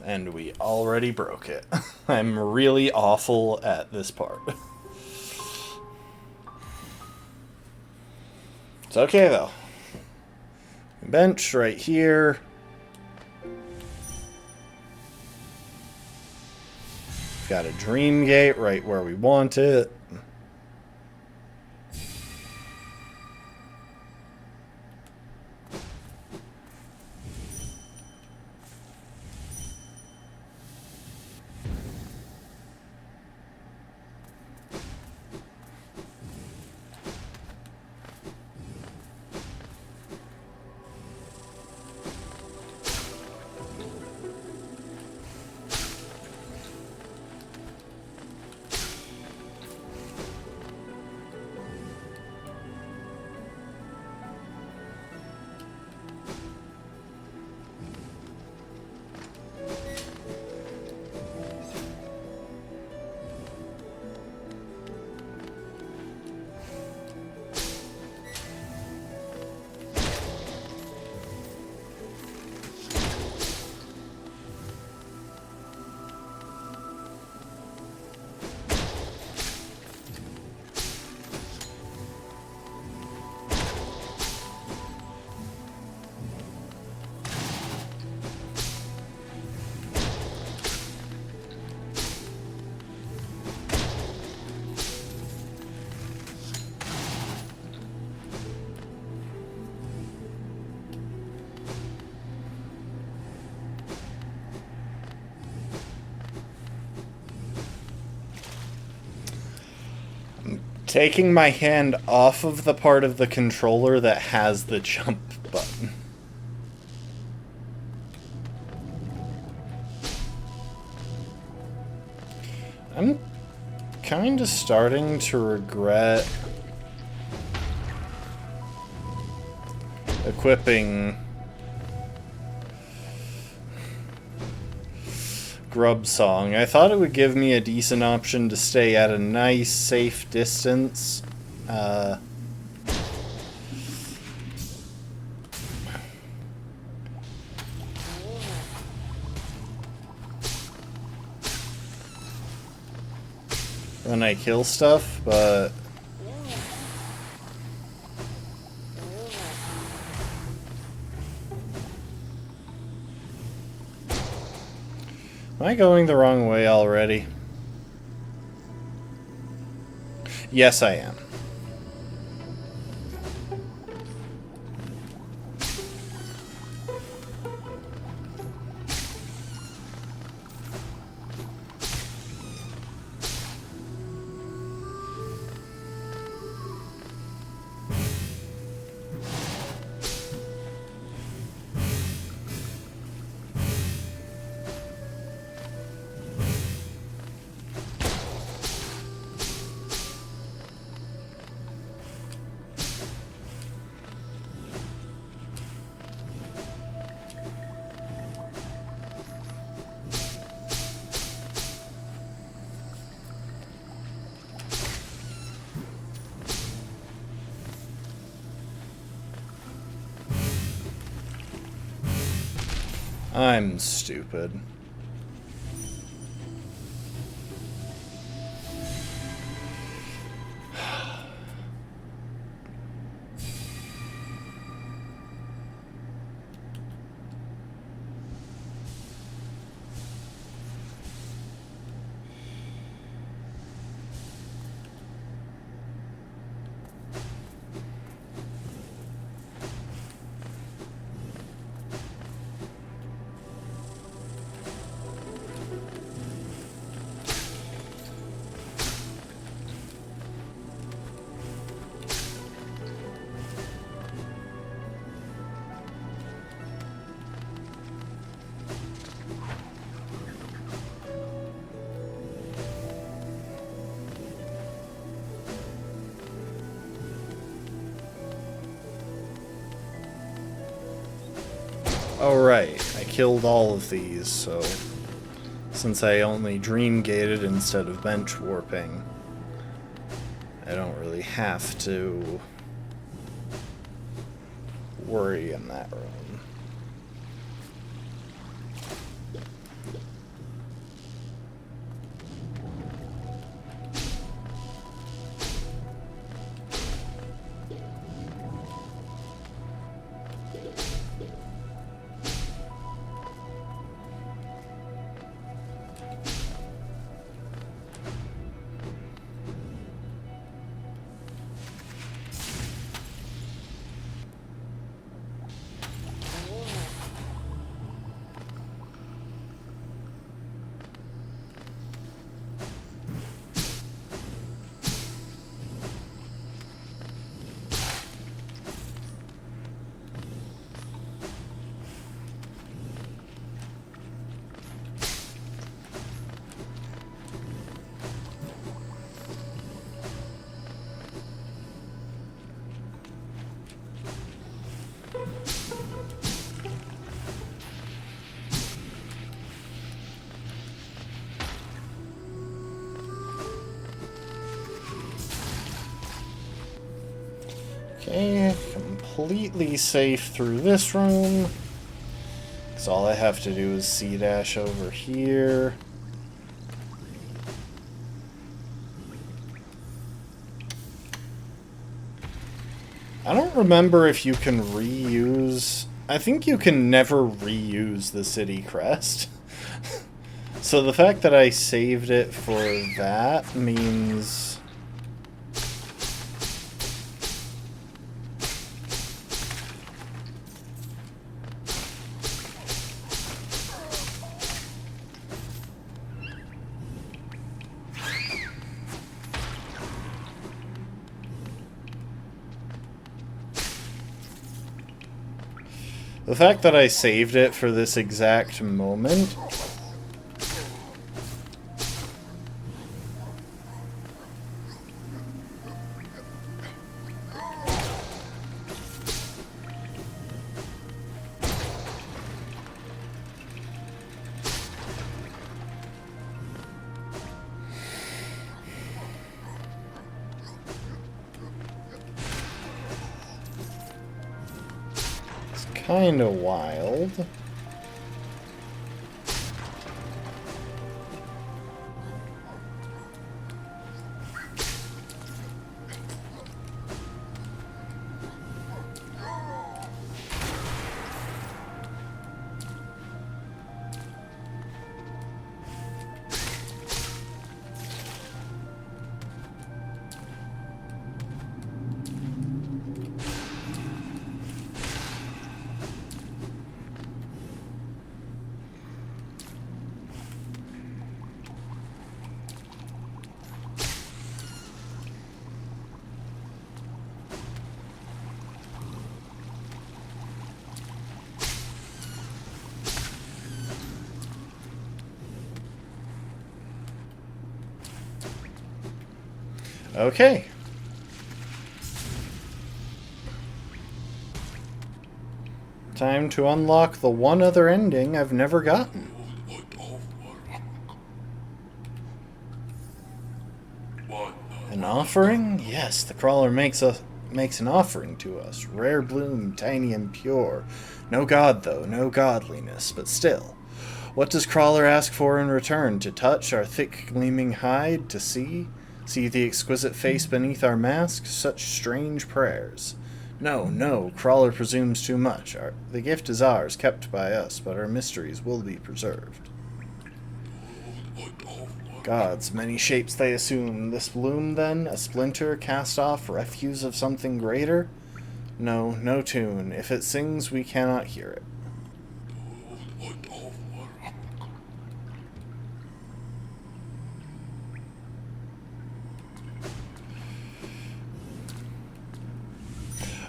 And we already broke it. I'm really awful at this part. It's okay though. Bench right here. Got a dream gate right where we want it. Taking my hand off of the part of the controller that has the jump button. I'm kind of starting to regret equipping Grub Song. I thought it would give me a decent option to stay at a nice, safe distance. When I kill stuff, but am I going the wrong way already? Yes, I am. I'm stupid. Alright, I killed all of these, so since I only dream gated instead of bench warping, I don't really have to worry in that room. Okay, completely safe through this room. Because all I have to do is C-dash over here. I don't remember if you can reuse... I think you can never reuse the city crest. So the fact that I saved it for that means... The fact that I saved it for this exact moment... Kinda wild. Okay. Time to unlock the one other ending I've never gotten. An offering? Yes, the crawler makes makes an offering to us. Rare bloom, tiny and pure. No god, though, no godliness, but still. What does Crawler ask for in return? To touch our thick gleaming hide? To see? See the exquisite face beneath our mask? Such strange prayers. No, no, Crawler presumes too much. The gift is ours, kept by us, but our mysteries will be preserved. Gods, many shapes they assume. This bloom, then, a splinter, cast off, refuse of something greater? No, no tune. If it sings, we cannot hear it.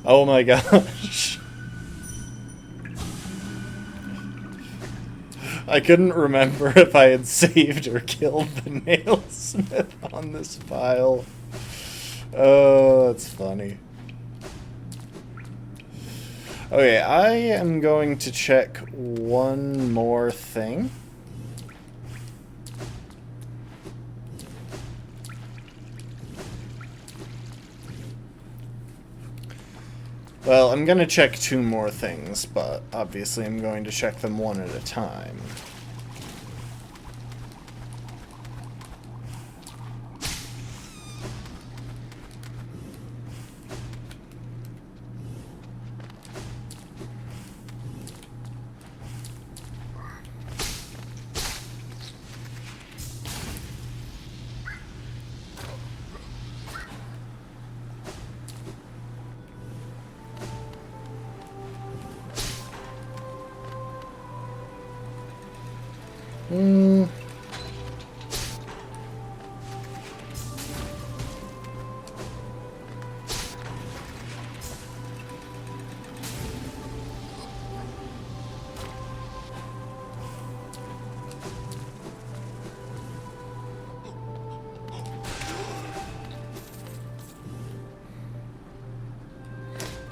Oh my gosh. I couldn't remember if I had saved or killed the nailsmith on this file. Oh, that's funny. Okay, I am going to check one more thing. Well, I'm going to check two more things, but obviously I'm going to check them one at a time.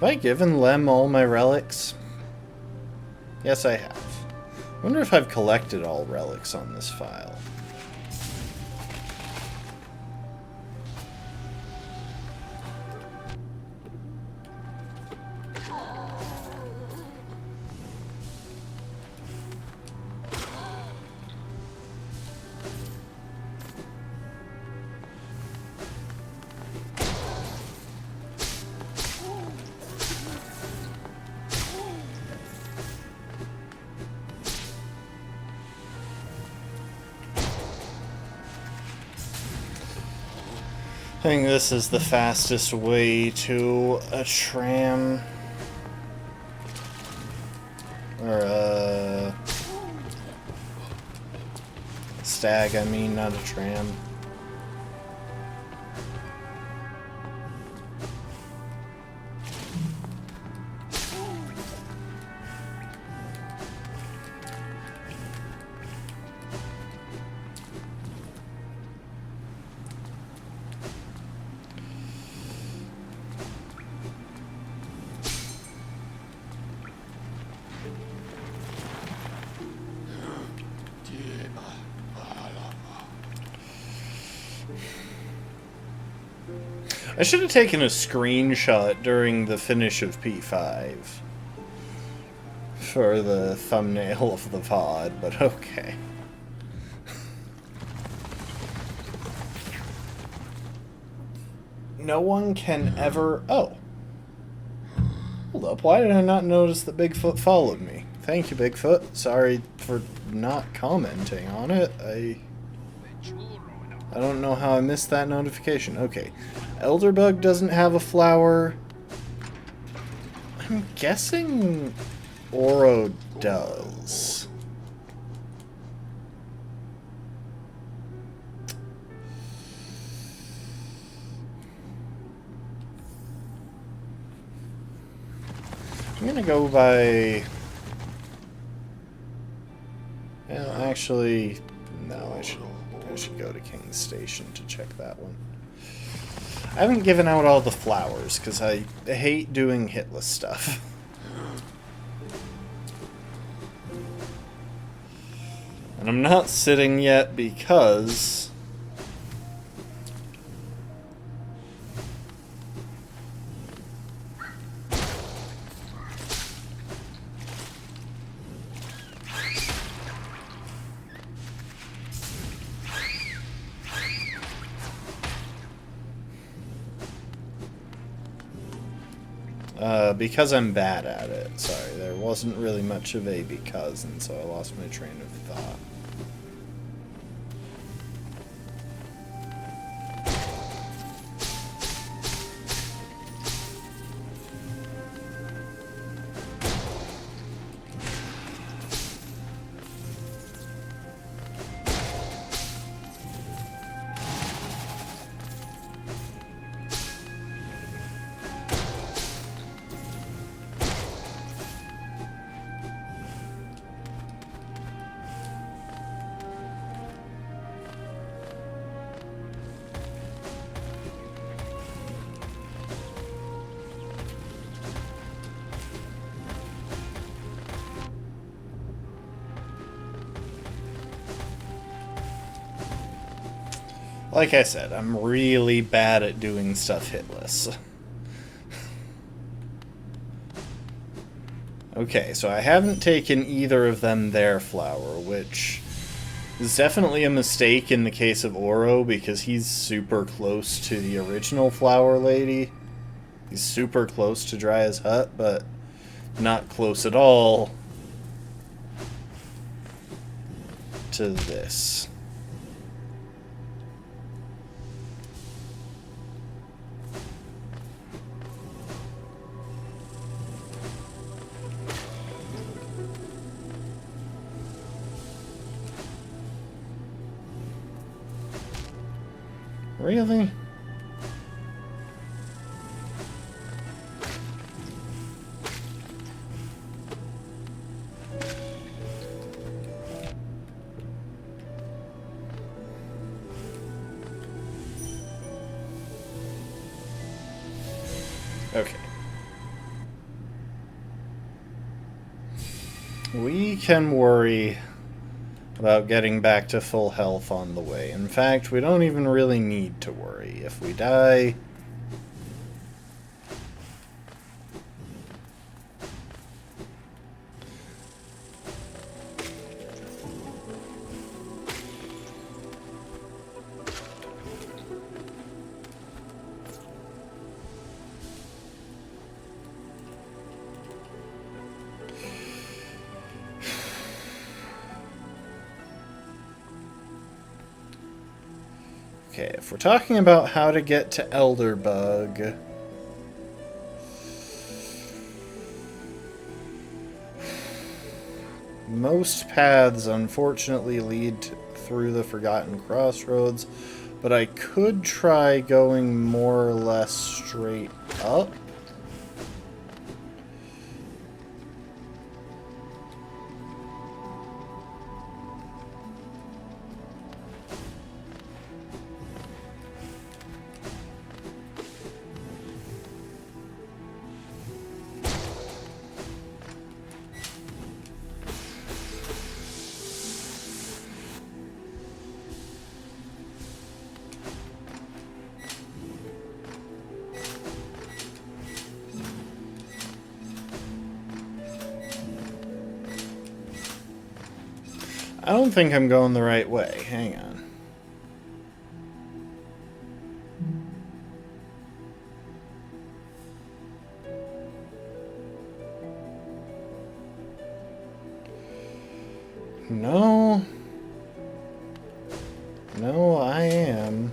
Have I given Lem all my relics? Yes, I have. I wonder if I've collected all relics on this file. I think this is the fastest way to a tram. Or a stag, I mean, not a tram. I should have taken a screenshot during the finish of P5 for the thumbnail of the VOD, but okay. No one can ever... Oh. Hold up, why did I not notice that Bigfoot followed me? Thank you, Bigfoot. Sorry for not commenting on it. I don't know how I missed that notification. Okay. Elderbug doesn't have a flower. I'm guessing Oro does. I'm gonna go by... Well, actually, no, I should go to King's Station to check that one. I haven't given out all the flowers, because I hate doing hitless stuff. And I'm not sitting yet because... Because I'm bad at it. Sorry, there wasn't really much of a because, and so I lost my train of thought. Like I said, I'm really bad at doing stuff hitless. Okay, so I haven't taken either of them their flower, which is definitely a mistake in the case of Oro, because he's super close to the original flower lady. He's super close to Dryas Hut, but not close at all to this. Really? Okay. We can worry about getting back to full health on the way. In fact, we don't even really need to worry. If we die... Okay, if we're talking about how to get to Elderbug... most paths, unfortunately, lead through the Forgotten Crossroads, but I could try going more or less straight up. I don't think I'm going the right way. Hang on. No. No, I am.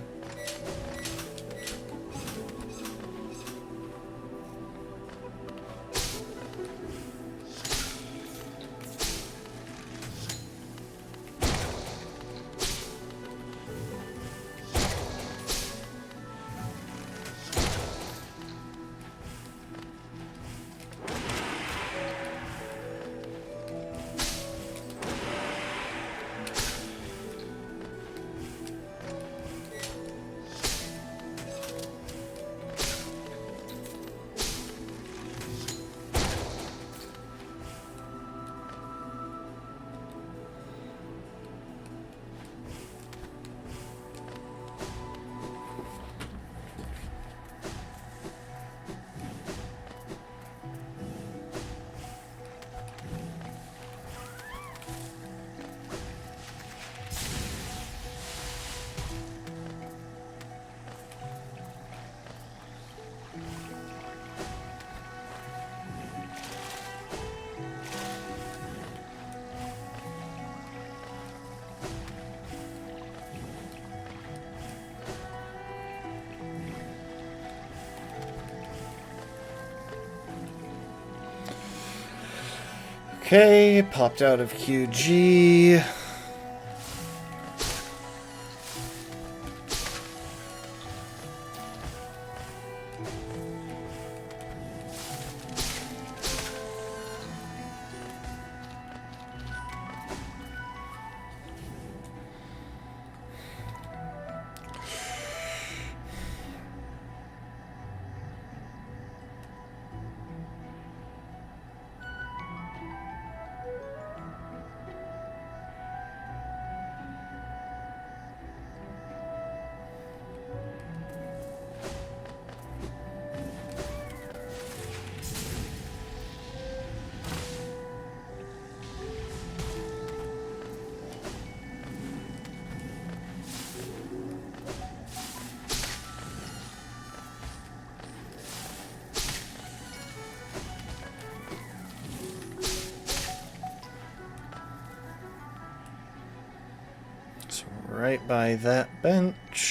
Okay, popped out of QG. So right by that bench.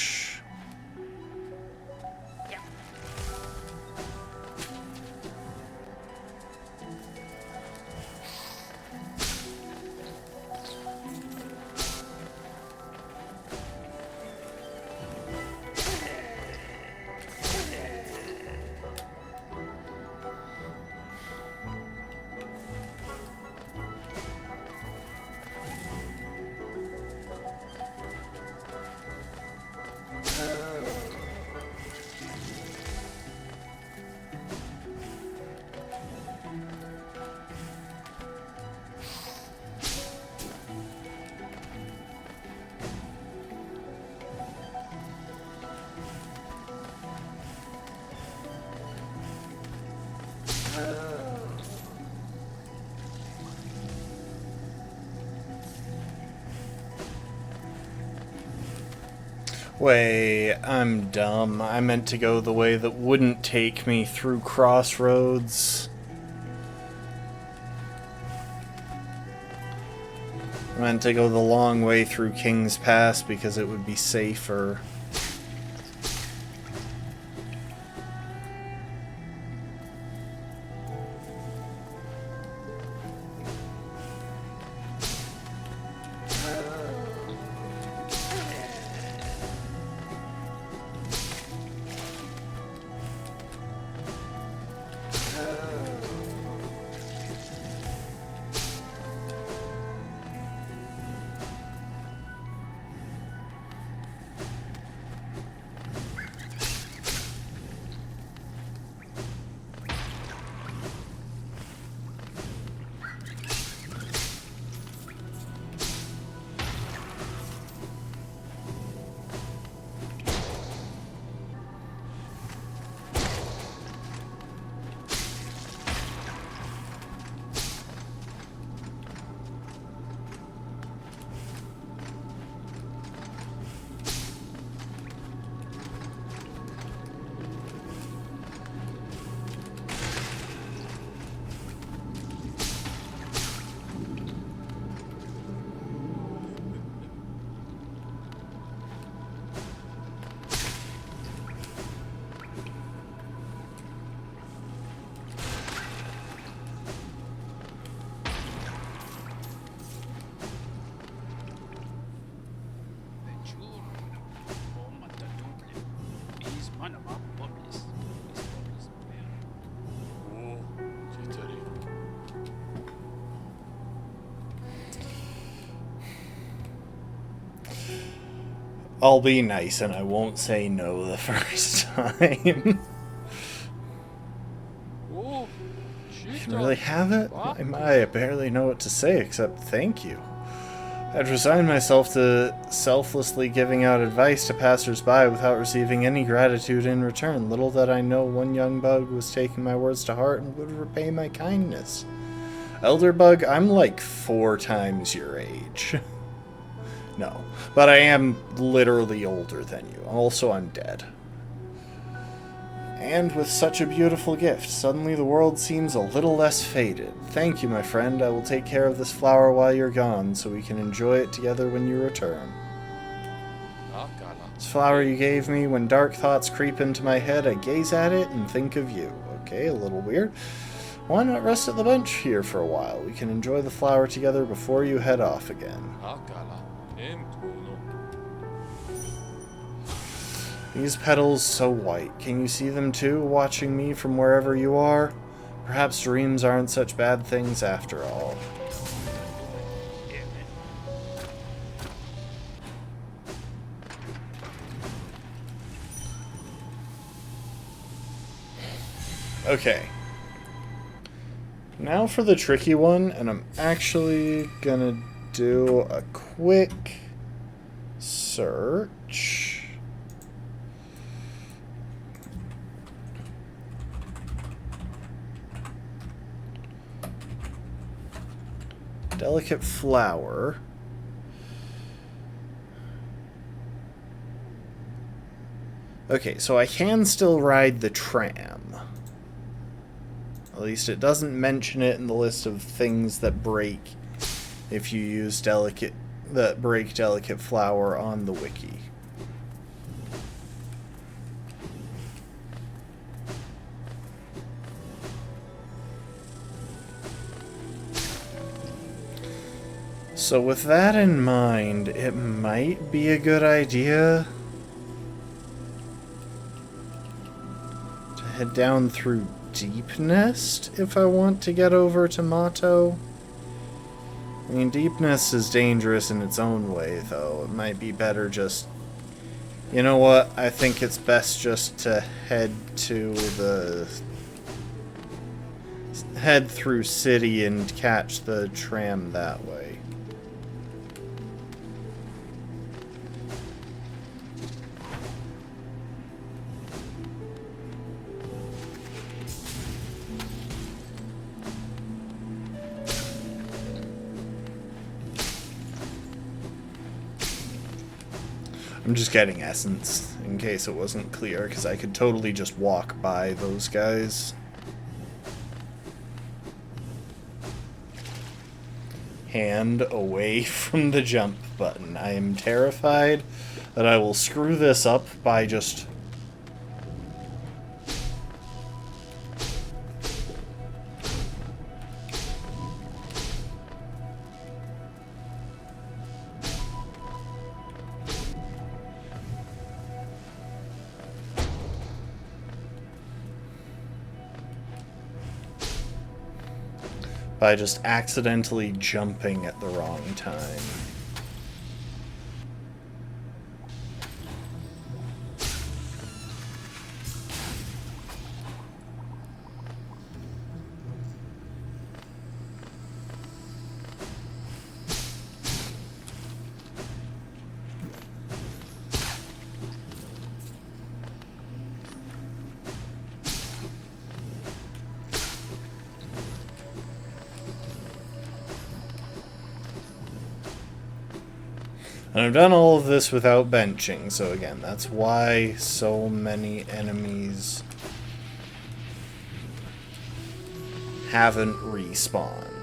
Wait, I'm dumb. I meant to go the way that wouldn't take me through Crossroads. I meant to go the long way through King's Pass because it would be safer. I'll be nice and I won't say no the first time. You can really have it? I barely know what to say except thank you. I'd resigned myself to selflessly giving out advice to passers-by without receiving any gratitude in return. Little did I know one young bug was taking my words to heart and would repay my kindness. Elder Bug, I'm like 4 times your age. No, but I am literally older than you. Also, I'm dead. And with such a beautiful gift, suddenly the world seems a little less faded. Thank you, my friend. I will take care of this flower while you're gone, so we can enjoy it together when you return. This flower you gave me, when dark thoughts creep into my head, I gaze at it and think of you. Okay, a little weird. Why not rest at the bench here for a while? We can enjoy the flower together before you head off again. These petals so white. Can you see them too, watching me from wherever you are? Perhaps dreams aren't such bad things after all. Okay. Now for the tricky one, and I'm actually gonna do a quick search. Delicate flower. Okay, so I can still ride the tram. At least it doesn't mention it in the list of things that break if you use delicate flower on the wiki. So with that in mind, it might be a good idea to head down through Deep Nest if I want to get over to Mato. I mean, Deep Nest is dangerous in its own way, though. It might be better just... You know what? I think it's best just to head through city and catch the tram that way. I'm just getting essence, in case it wasn't clear, because I could totally just walk by those guys. Hand away from the jump button. I am terrified that I will screw this up by just... by just accidentally jumping at the wrong time. And I've done all of this without benching, so again, that's why so many enemies haven't respawned.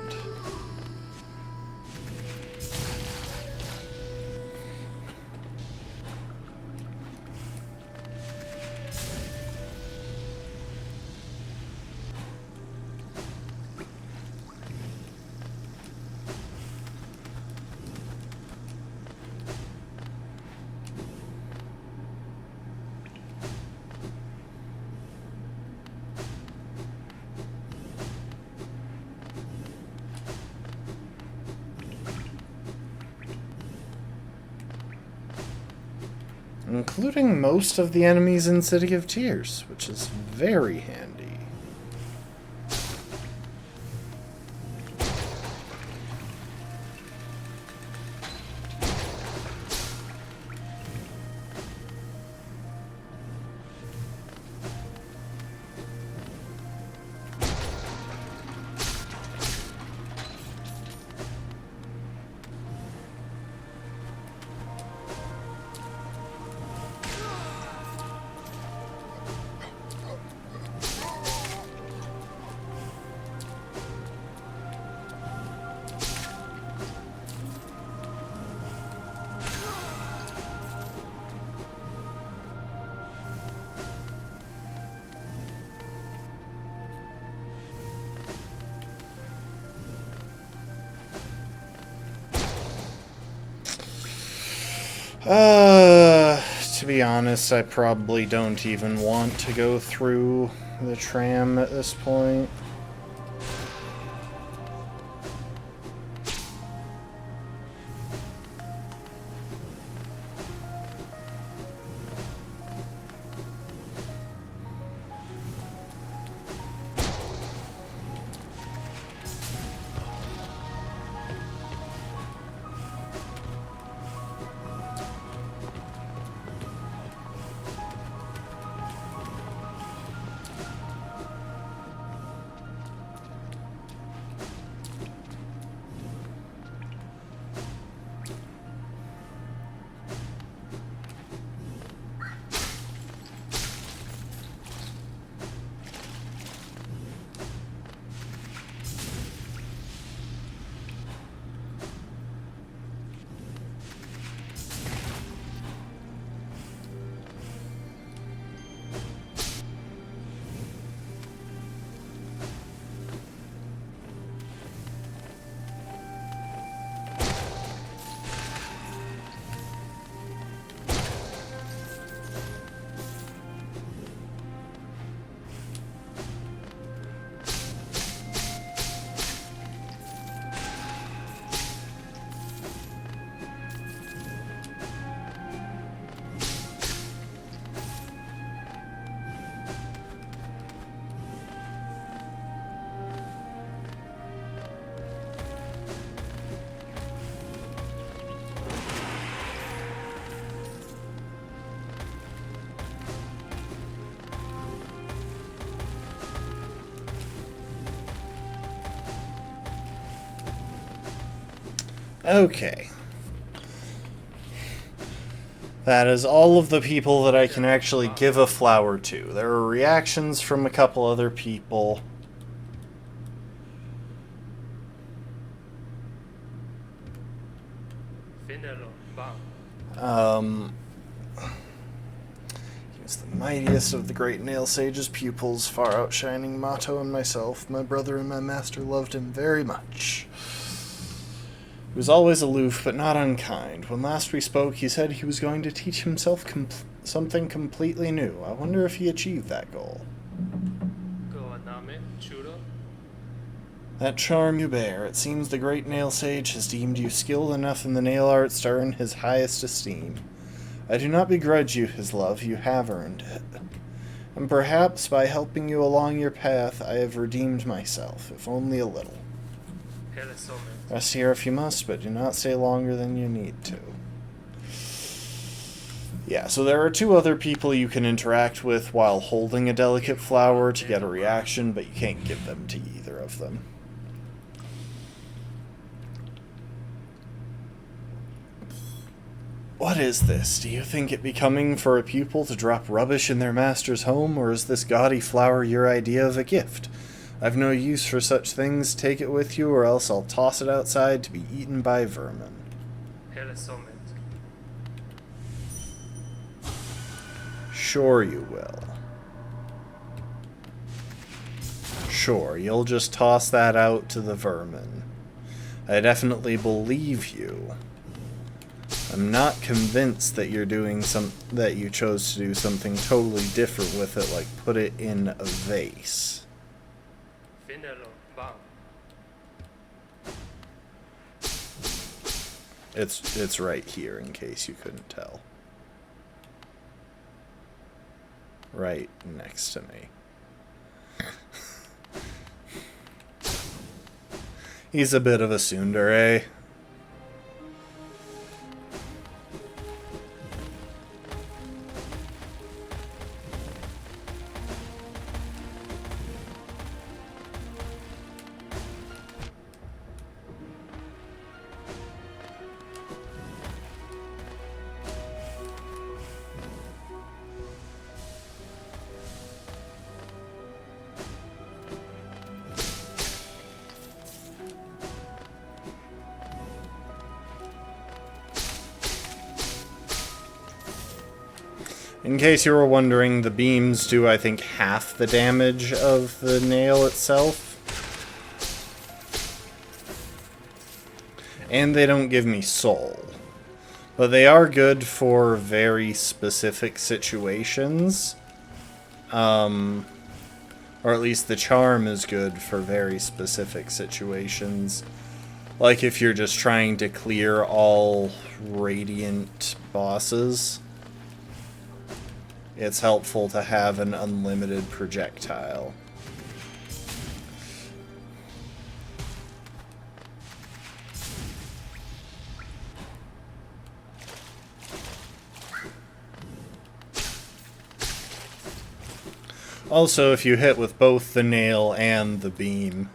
Including most of the enemies in City of Tears, which is very handy. To be honest, I probably don't even want to go through the tram at this point. Okay. That is all of the people that I can actually give a flower to. There are reactions from a couple other people. He was the mightiest of the great Nail Sage's pupils, far outshining Mato and myself. My brother and my master loved him very much. He was always aloof, but not unkind. When last we spoke, he said he was going to teach himself something completely new. I wonder if he achieved that goal. That charm you bear. It seems the great Nail Sage has deemed you skilled enough in the nail arts to earn his highest esteem. I do not begrudge you his love. You have earned it. And perhaps by helping you along your path, I have redeemed myself, if only a little. Rest here if you must, but do not stay longer than you need to. Yeah, so there are two other people you can interact with while holding a delicate flower to get a reaction, but you can't give them to either of them. What is this? Do you think it becoming for a pupil to drop rubbish in their master's home, or is this gaudy flower your idea of a gift? I've no use for such things. Take it with you, or else I'll toss it outside to be eaten by vermin. Sure you will. Sure, you'll just toss that out to the vermin. I definitely believe you. I'm not convinced that that you chose to do something totally different with it, like put it in a vase. It's right here, in case you couldn't tell. Right next to me. He's a bit of a tsundere. In case you were wondering, the beams do, I think, half the damage of the nail itself. And they don't give me soul. But they are good for very specific situations. Or at least the charm is good for very specific situations. Like if you're just trying to clear all radiant bosses, it's helpful to have an unlimited projectile. Also, if you hit with both the nail and the beam,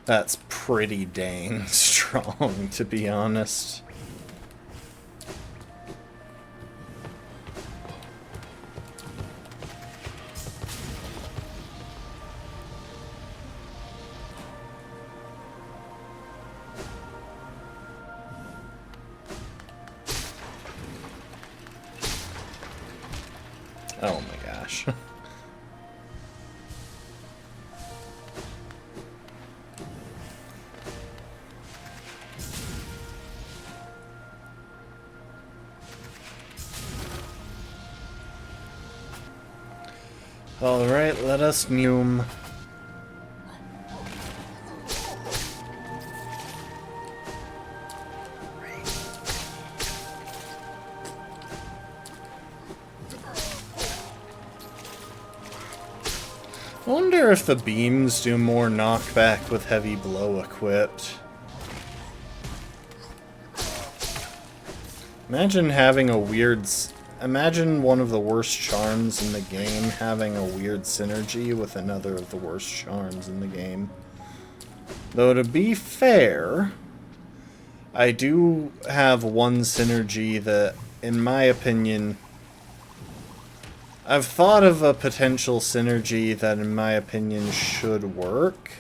that's pretty dang strong, to be honest. Oh my gosh. Alright, let us Neum. I wonder if the beams do more knockback with heavy blow equipped. Imagine having a weird... Imagine one of the worst charms in the game having a weird synergy with another of the worst charms in the game. Though to be fair, I do have one synergy that, in my opinion... I've thought of a potential synergy that, in my opinion, should work.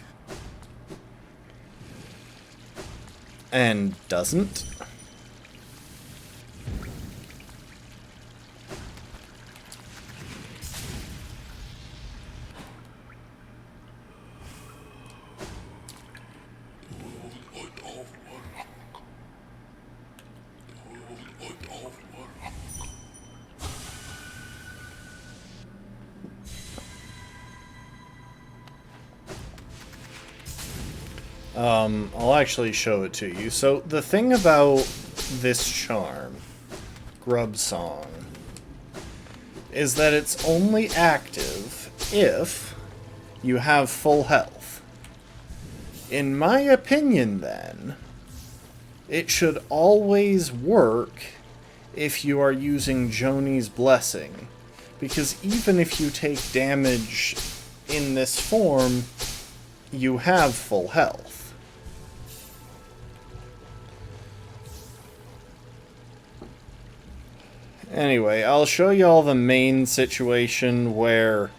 And doesn't. I'll actually show it to you. So, the thing about this charm, Grub Song, is that it's only active if you have full health. In my opinion, then, it should always work if you are using Joni's Blessing. Because even if you take damage in this form, you have full health. Anyway, I'll show you all the main situation where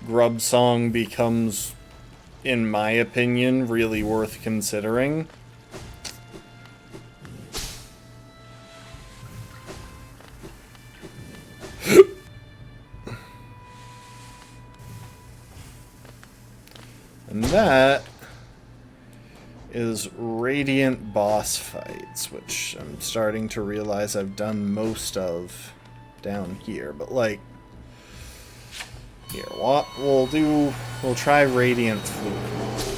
Grub Song becomes, in my opinion, really worth considering. And that is Radiant boss fights, which I'm starting to realize I've done most of down here. But, like, here, what we'll try Radiant Fluke.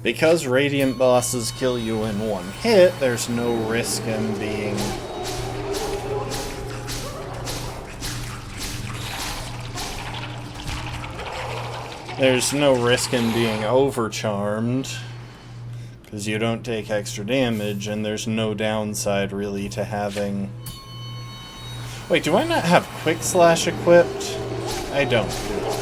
Because Radiant bosses kill you in one hit, there's no risk in being... There's no risk in being overcharmed, because you don't take extra damage, and there's no downside, really, to having... Wait, do I not have Quick Slash equipped? I don't, do I?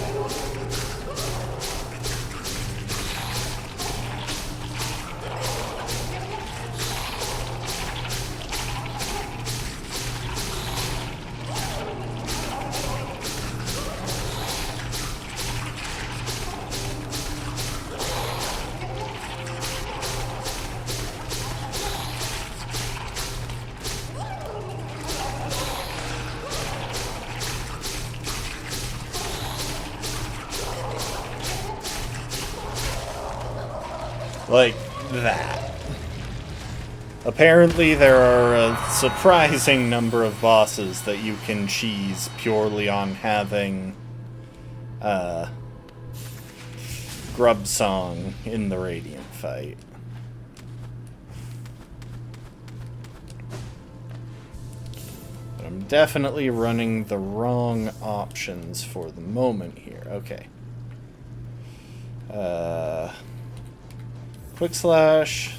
Like that. Apparently there are a surprising number of bosses that you can cheese purely on having Grub Song in the Radiant fight. But I'm definitely running the wrong options for the moment here. Okay. Quick Slash.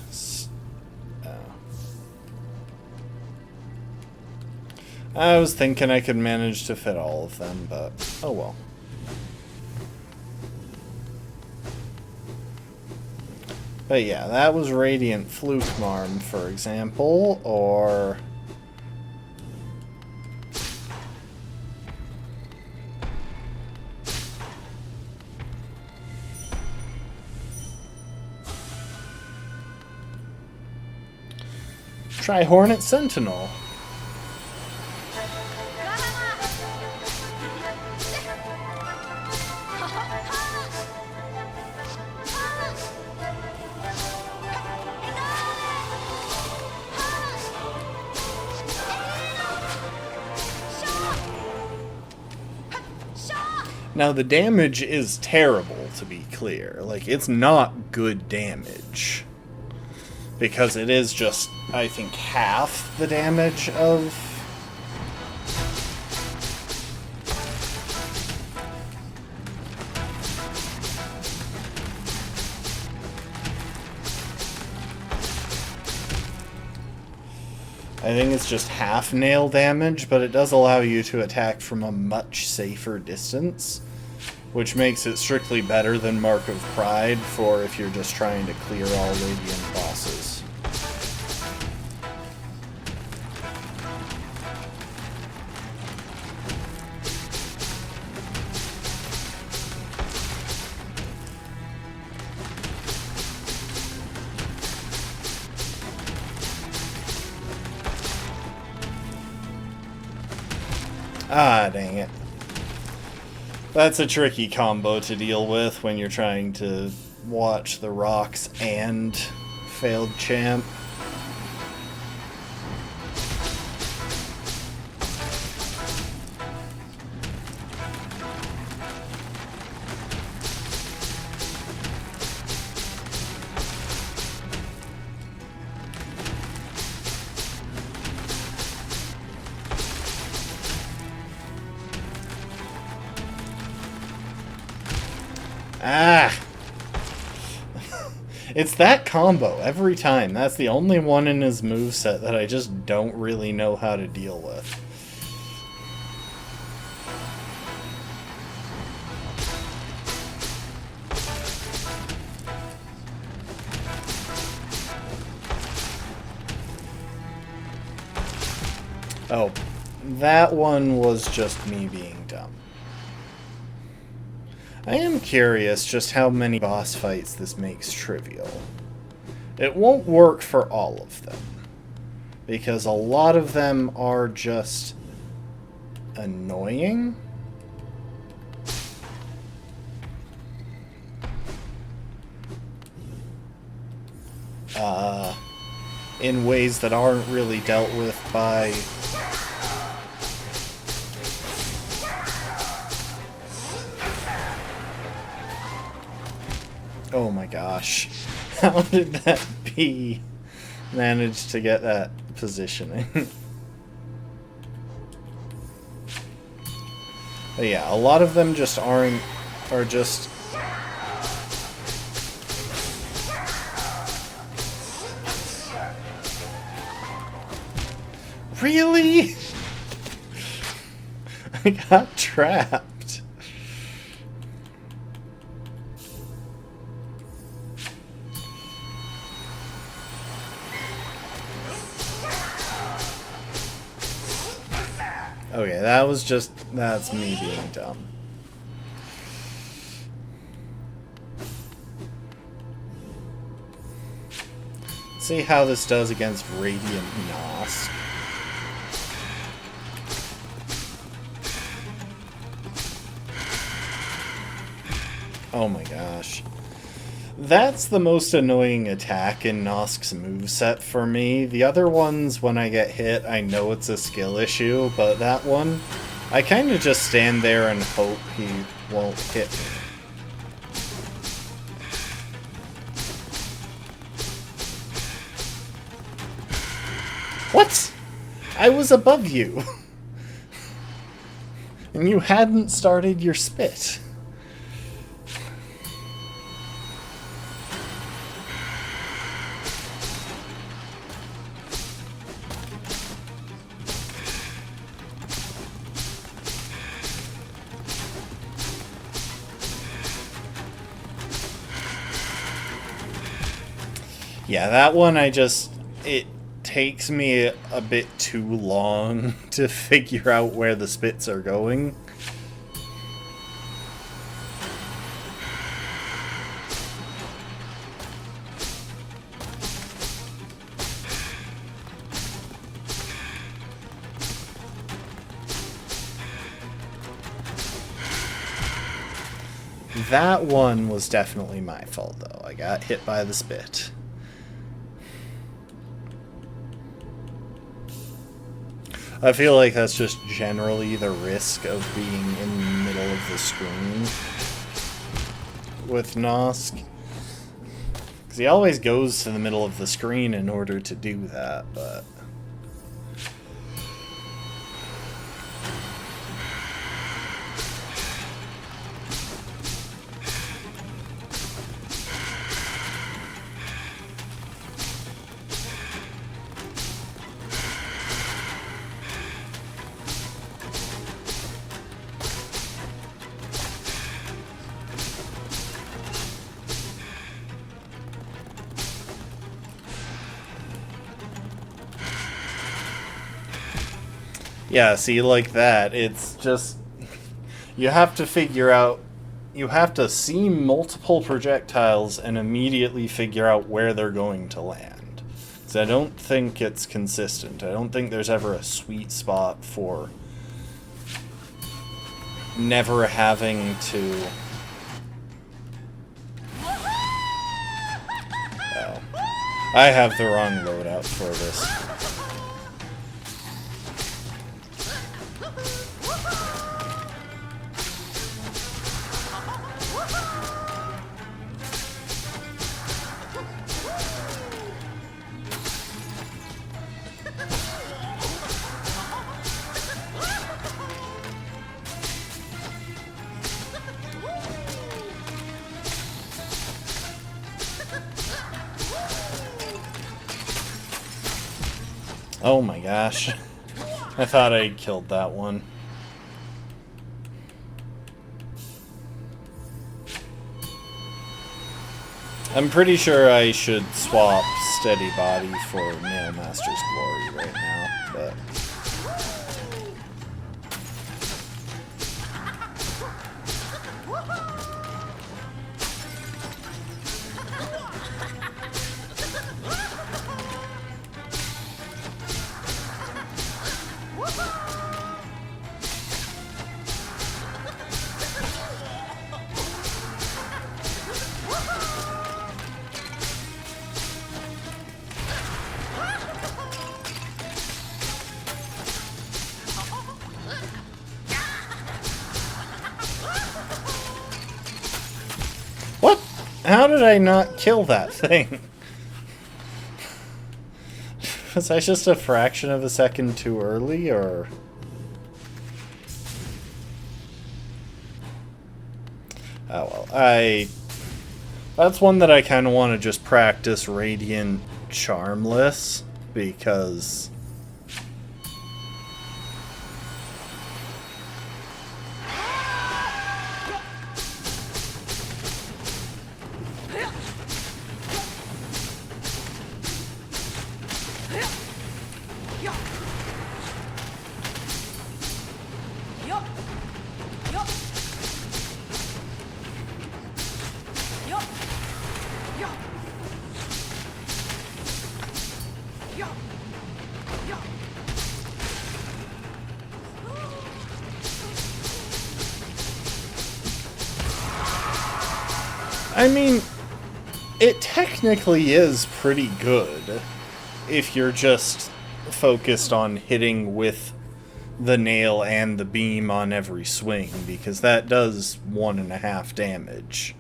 I was thinking I could manage to fit all of them, but oh well. But yeah, that was Radiant Fluke Marm, for example, or... try Hornet Sentinel. Now, the damage is terrible, to be clear. Like, it's not good damage. Because it is just, I think, half the damage of... I think it's just half nail damage, but it does allow you to attack from a much safer distance, which makes it strictly better than Mark of Pride for if you're just trying to clear all Radiant bosses. Ah, dang it. That's a tricky combo to deal with when you're trying to watch the rocks and failed champ. Ah! It's that combo every time. That's the only one in his moveset that I just don't really know how to deal with. Oh, that one was just me being dumb. I am curious just how many boss fights this makes trivial. It won't work for all of them, because a lot of them are just annoying. In ways that aren't really dealt with by... Oh my gosh. How did that bee manage to get that positioning? But yeah, a lot of them just are just... Really? I got trapped. Okay, that's me being dumb. See how this does against Radiant Nosk. Oh my gosh. That's the most annoying attack in Nosk's moveset for me. The other ones, when I get hit, I know it's a skill issue, but that one, I kind of just stand there and hope he won't hit me. What? I was above you. And you hadn't started your spit. Yeah, that one it takes me a bit too long to figure out where the spits are going. That one was definitely my fault, though. I got hit by the spit. I feel like that's just generally the risk of being in the middle of the screen with Nosk. Because he always goes to the middle of the screen in order to do that, but... Yeah, see, like that, it's just... You have to figure out... You have to see multiple projectiles and immediately figure out where they're going to land. So I don't think it's consistent. I don't think there's ever a sweet spot for never having to... Oh. I have the wrong loadout for this. Oh my gosh. I thought I'd killed that one. I'm pretty sure I should swap Steady Body for Nailmaster's Glory right now, but... What? How did I not kill that thing? Was I just a fraction of a second too early, or... Oh well, that's one that I kind of want to just practice Radiant Charmless, because... I mean, It technically is pretty good if you're just focused on hitting with the nail and the beam on every swing, because that does 1.5 damage.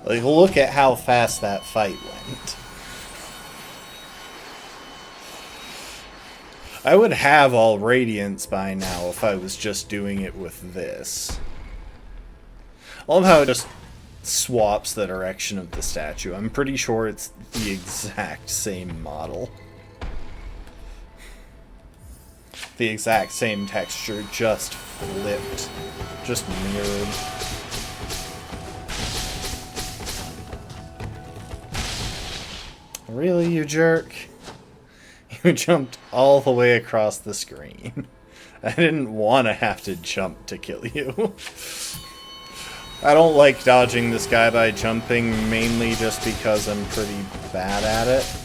Like, look at how fast that fight went. I would have all Radiance by now if I was just doing it with this. I love how it just swaps the direction of the statue. I'm pretty sure it's the exact same model. The exact same texture, just flipped. Just mirrored. Really, you jerk? You jumped all the way across the screen. I didn't want to have to jump to kill you. I don't like dodging this guy by jumping, mainly just because I'm pretty bad at it.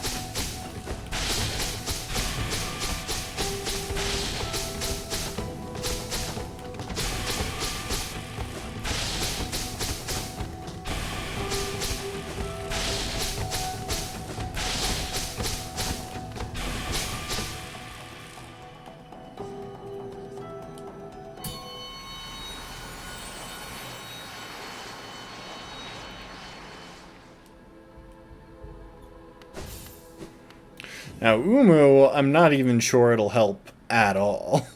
Now, Umu, I'm not even sure it'll help at all.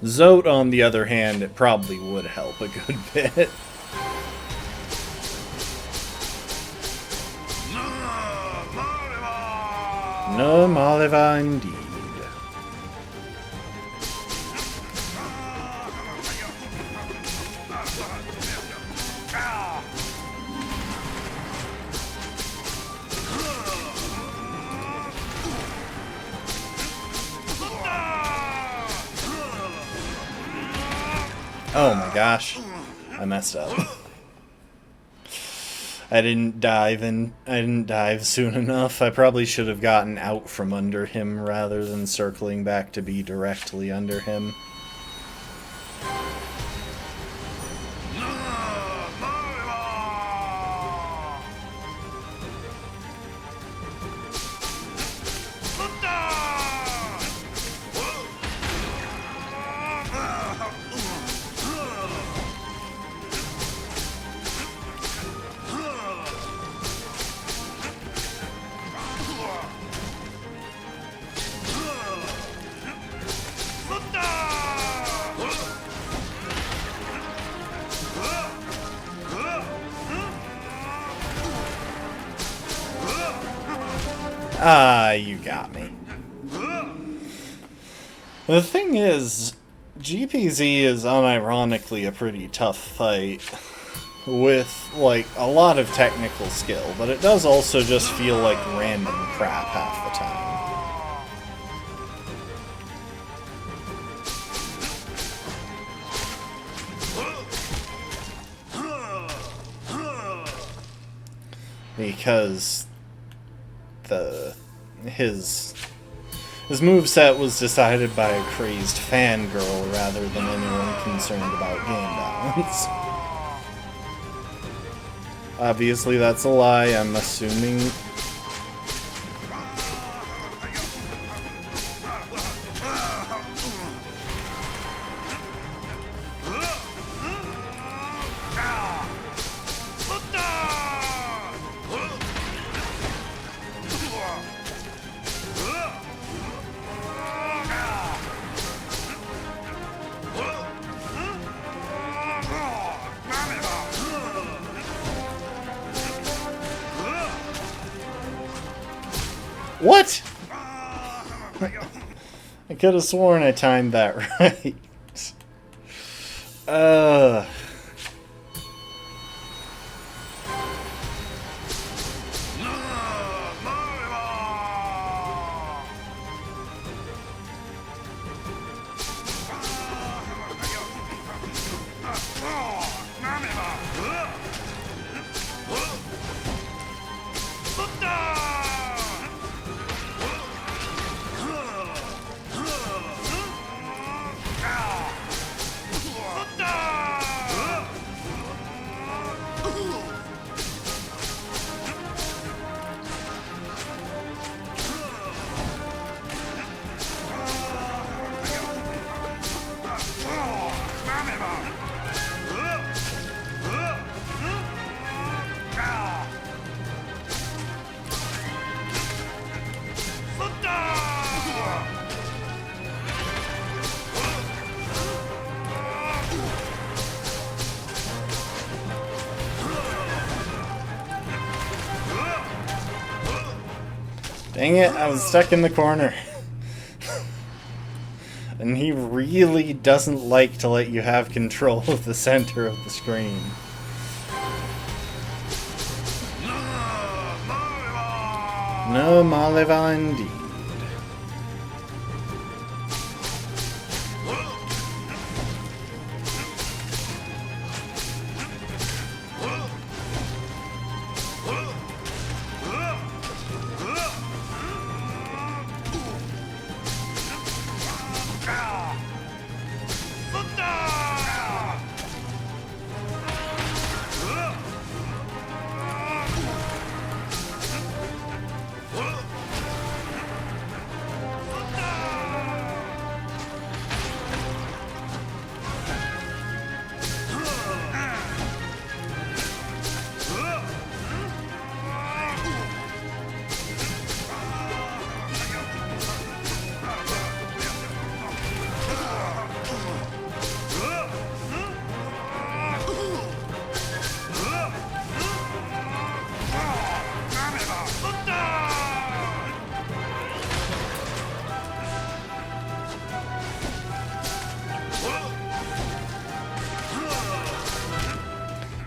Zote, on the other hand, it probably would help a good bit. No, Maliva indeed. Oh my gosh, I messed up. I didn't dive soon enough. I probably should have gotten out from under him rather than circling back to be directly under him. Ah, you got me. The thing is, GPZ is unironically a pretty tough fight, with, like, a lot of technical skill, but it does also just feel like random crap half the time. Because his moveset was decided by a crazed fangirl rather than anyone concerned about game balance. Obviously that's a lie, I'm assuming. What? I could have sworn I timed that right. Dang it, I was stuck in the corner. And he really doesn't like to let you have control of the center of the screen. No Maliva indeed.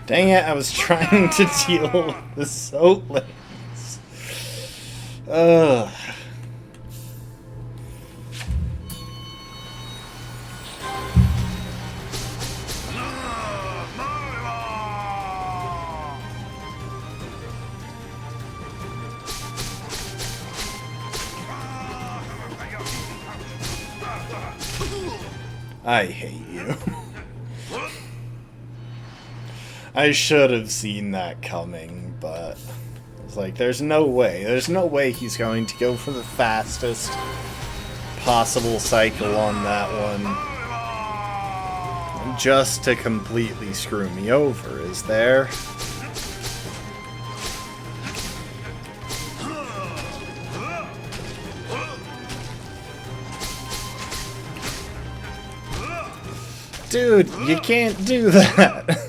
Dang it, I was trying to deal with the soap lanes. Ugh. I hate you. I should have seen that coming, but I was like, there's no way. There's no way he's going to go for the fastest possible cycle on that one. Just to completely screw me over, is there? Dude, you can't do that!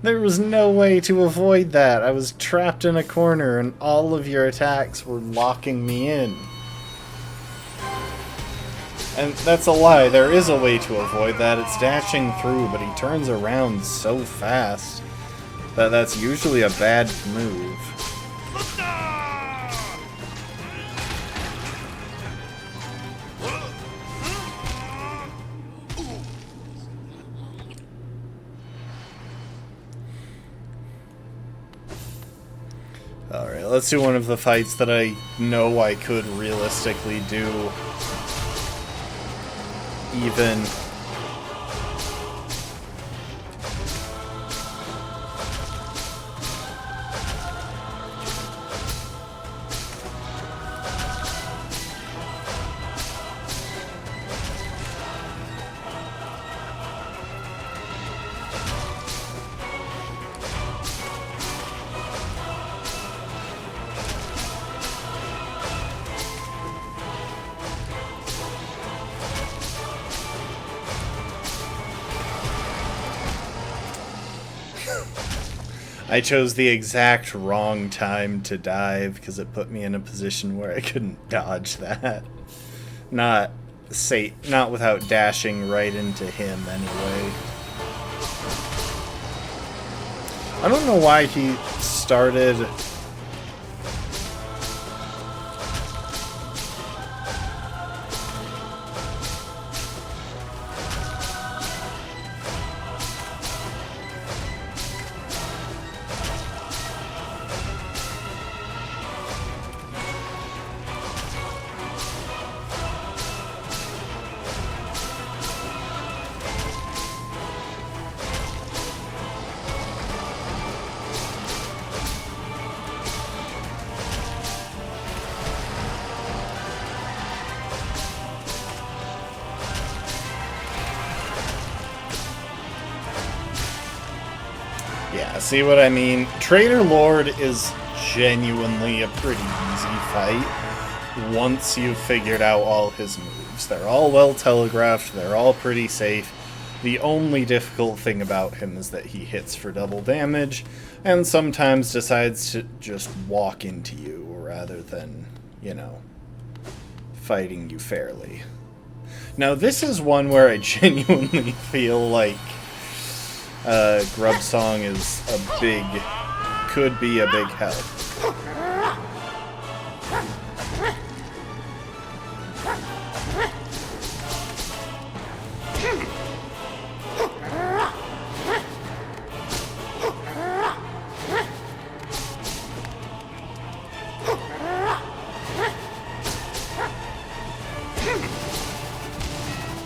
There was no way to avoid that. I was trapped in a corner and all of your attacks were locking me in. And that's a lie. There is a way to avoid that. It's dashing through, but he turns around so fast that that's usually a bad move. Alright, let's do one of the fights that I know I could realistically do. Even. I chose the exact wrong time to dive because it put me in a position where I couldn't dodge that. Not without dashing right into him anyway. I don't know why he started... Yeah, see what I mean? Traitor Lord is genuinely a pretty easy fight once you've figured out all his moves. They're all well telegraphed, they're all pretty safe. The only difficult thing about him is that he hits for double damage, and sometimes decides to just walk into you rather than you know, fighting you fairly. Now, this is one where I genuinely feel like Grubsong is could be a big help.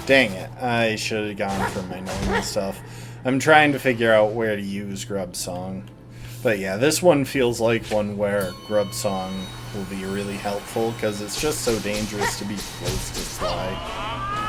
Dang it, I should have gone for my normal stuff. I'm trying to figure out where to use Grubsong. But yeah, this one feels like one where Grubsong will be really helpful, because it's just so dangerous to be close to Sly.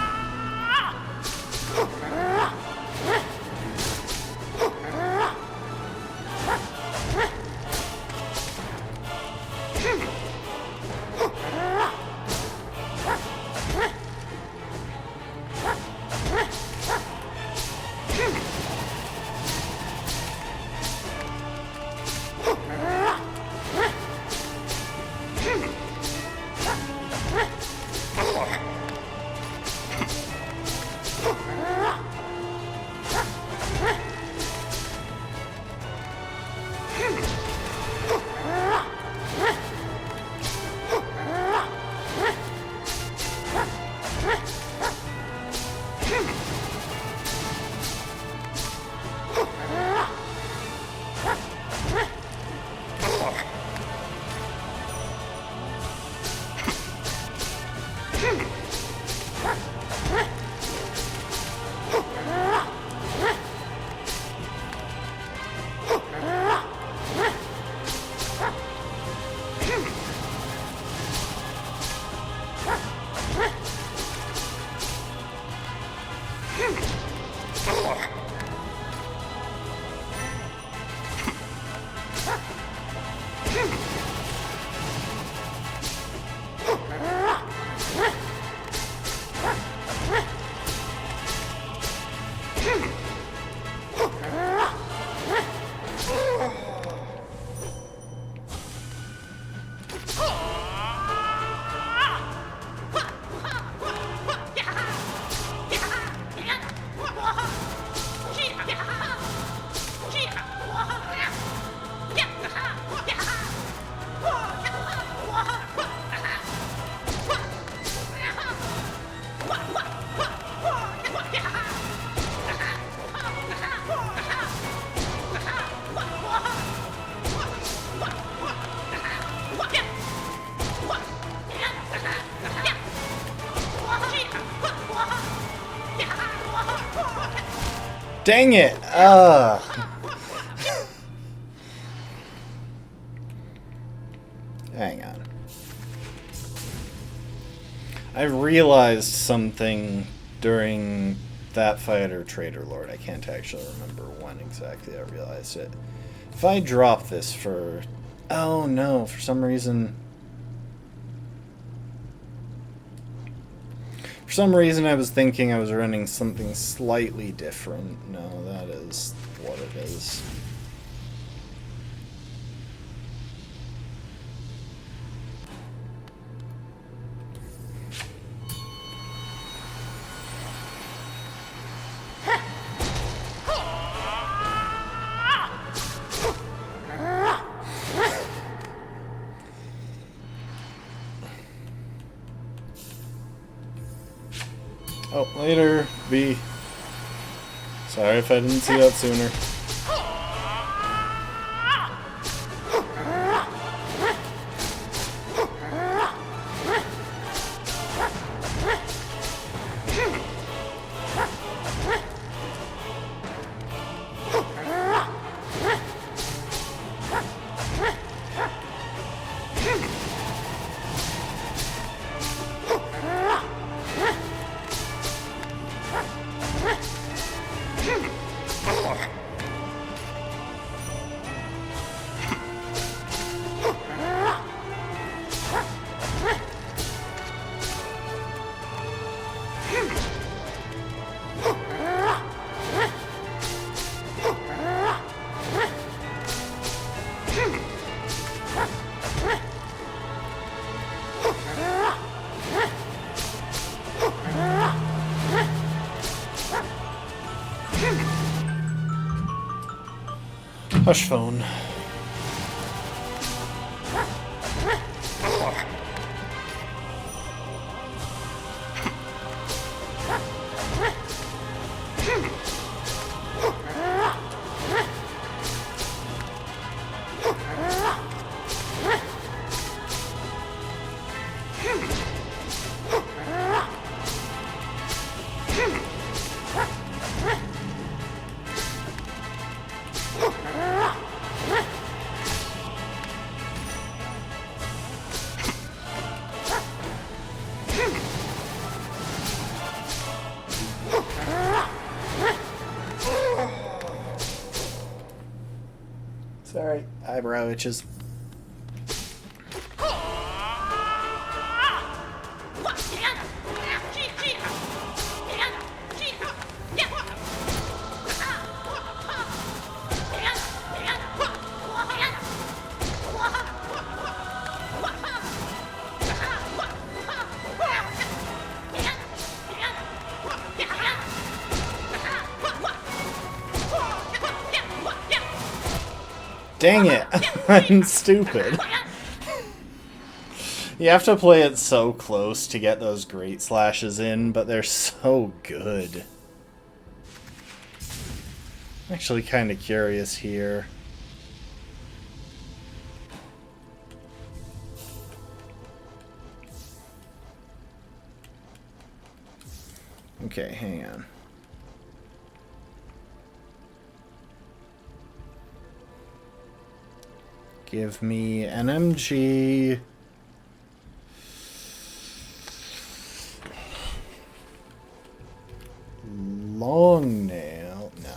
Dang it! Hang on. I realized something during that fight or Trader Lord. I can't actually remember when exactly I realized it. If I drop this for... Oh no, for some reason... For some reason I was thinking I was running something slightly different. No, that is what it is. Oh, later, B. Sorry if I didn't see that sooner. Hush phone. Sorry, eyebrow itches. Dang it, I'm stupid. You have to play it so close to get those great slashes in, but they're so good. I'm actually kind of curious here. Okay, hang on. Give me an MG. Long nail. Nah.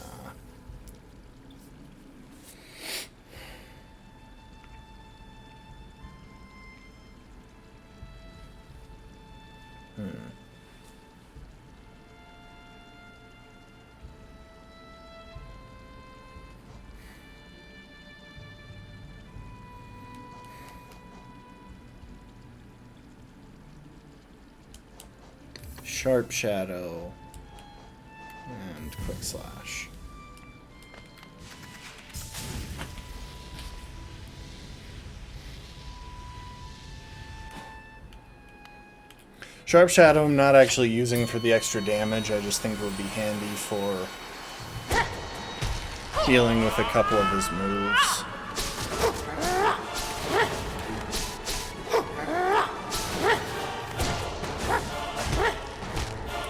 Sharp Shadow and Quick Slash. Sharp Shadow I'm not actually using for the extra damage, I just think it would be handy for dealing with a couple of his moves.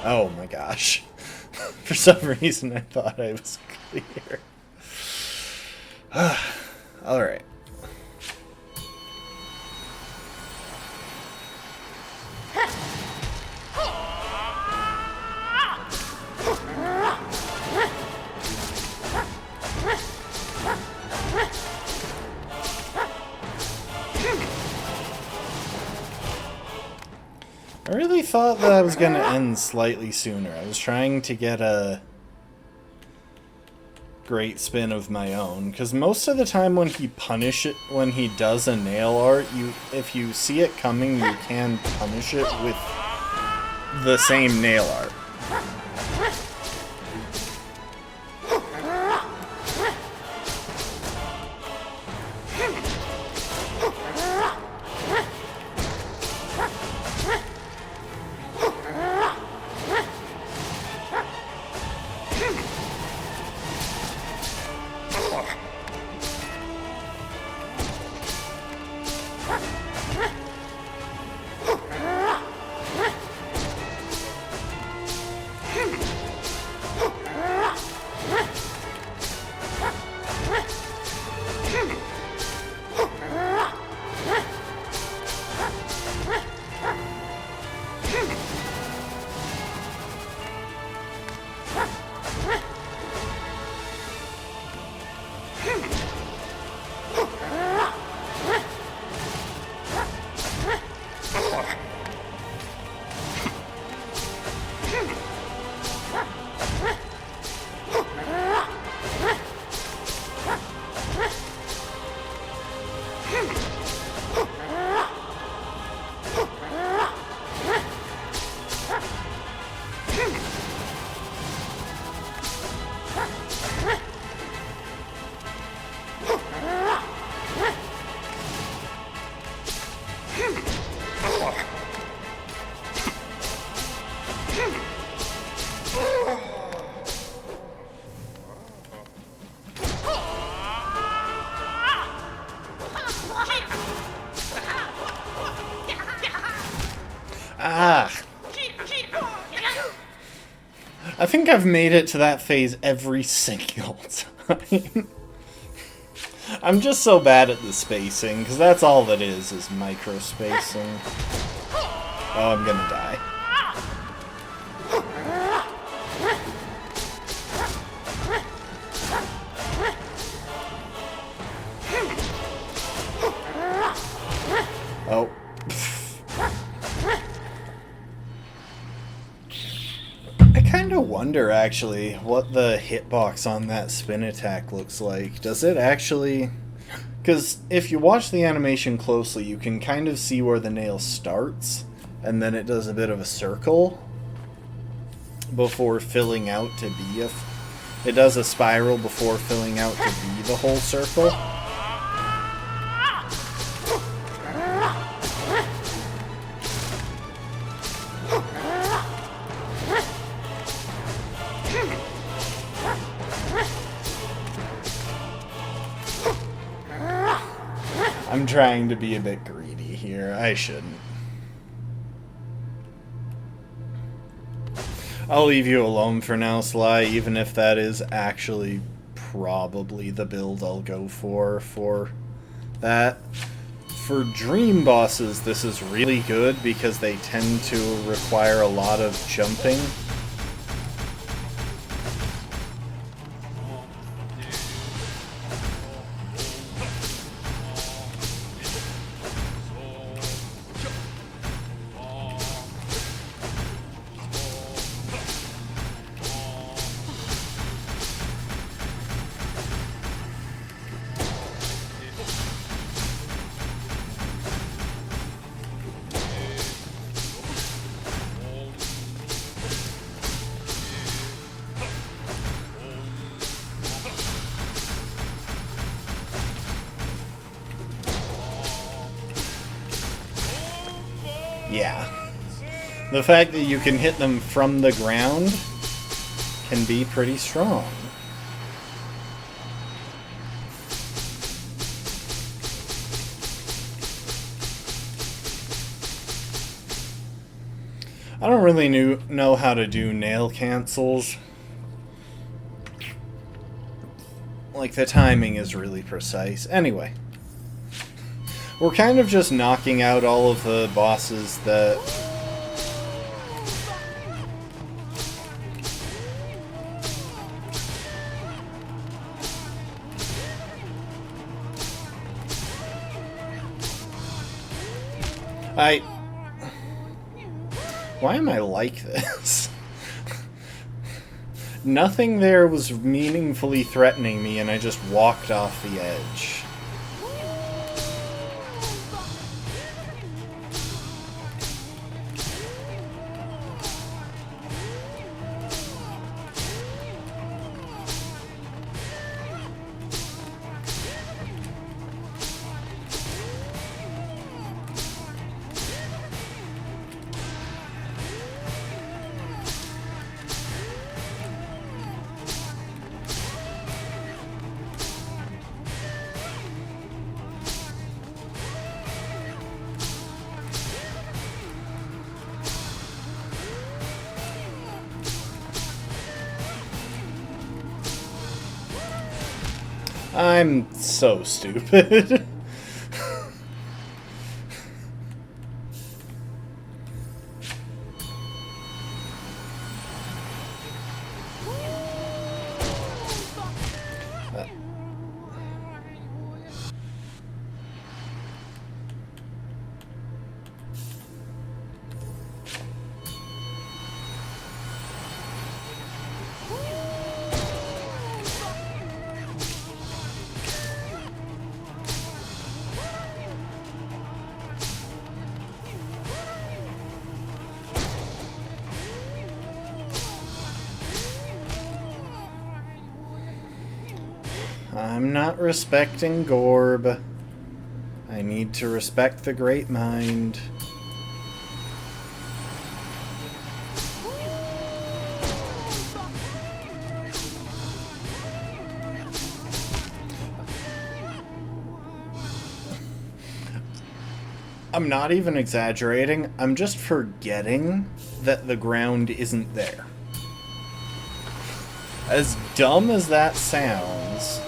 Oh my gosh. For some reason I thought I was clear. Alright. I really thought that I was going to end slightly sooner. I was trying to get a great spin of my own, because most of the time when he does a nail art, if you see it coming, you can punish it with the same nail art. Ah! I think I've made it to that phase every single time. I'm just so bad at the spacing, because that's all that is micro-spacing. Oh, I'm gonna die. Oh. I kind of wonder, actually, what the hitbox on that spin attack looks like. Does it actually... Because if you watch the animation closely, you can kind of see where the nail starts, and then it does a bit of a circle before filling out to be a... It does a spiral before filling out to be the whole circle. I'm trying to be a bit greedy here. I shouldn't. I'll leave you alone for now, Sly, even if that is actually probably the build I'll go for that. For dream bosses, this is really good because they tend to require a lot of jumping. Yeah. The fact that you can hit them from the ground can be pretty strong. I don't really know how to do nail cancels. Like, the timing is really precise. Anyway. We're kind of just knocking out all of the bosses that... Why am I like this? Nothing there was meaningfully threatening me, and I just walked off the edge. I'm so stupid. I'm not respecting Gorb. I need to respect the Great Mind. I'm not even exaggerating. I'm just forgetting that the ground isn't there. As dumb as that sounds...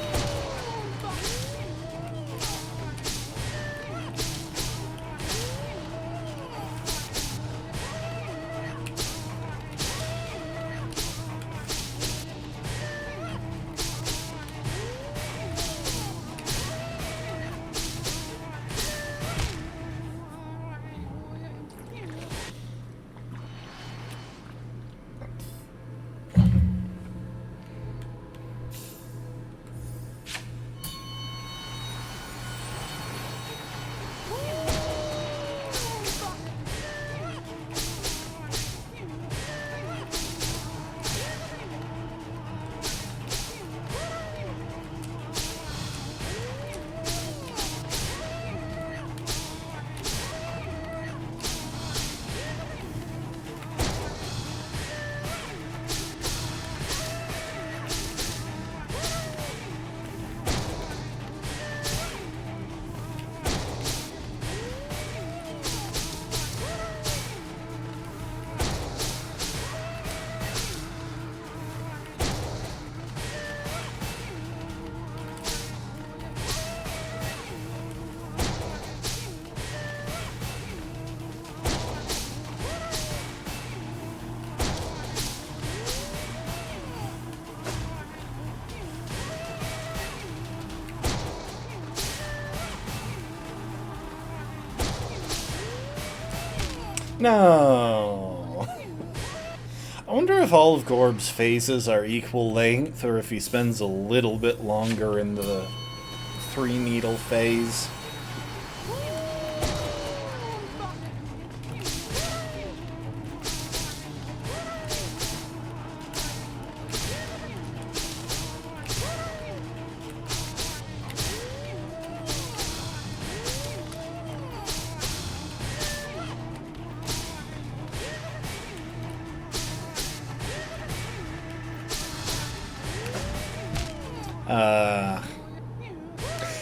No. I wonder if all of Gorb's phases are equal length, or if he spends a little bit longer in the 3-needle phase.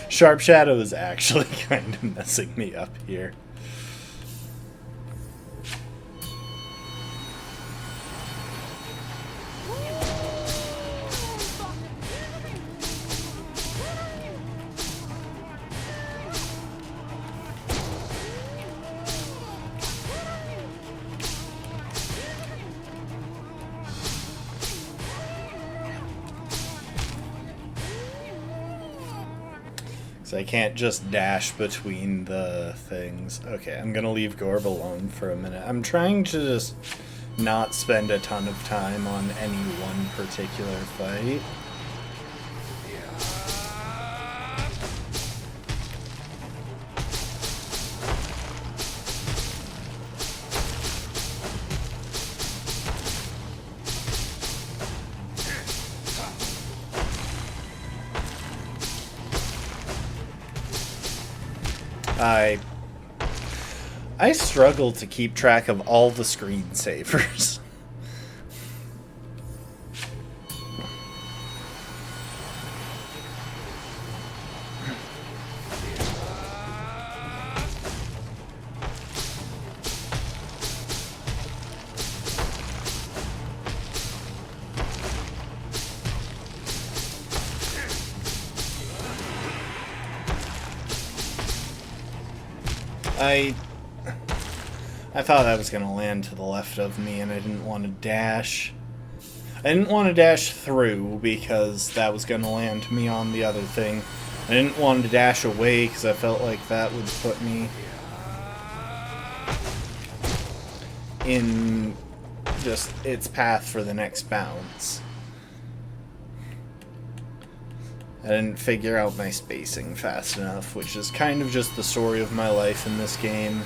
Sharp Shadow is actually kind of messing me up here. I can't just dash between the things. Okay, I'm gonna leave Gorb alone for a minute. I'm trying to just not spend a ton of time on any one particular fight. I struggle to keep track of all the screensavers. I thought I was going to land to the left of me, and I didn't want to dash. I didn't want to dash through, because that was going to land me on the other thing. I didn't want to dash away, because I felt like that would put me in just its path for the next bounce. I didn't figure out my spacing fast enough, which is kind of just the story of my life in this game.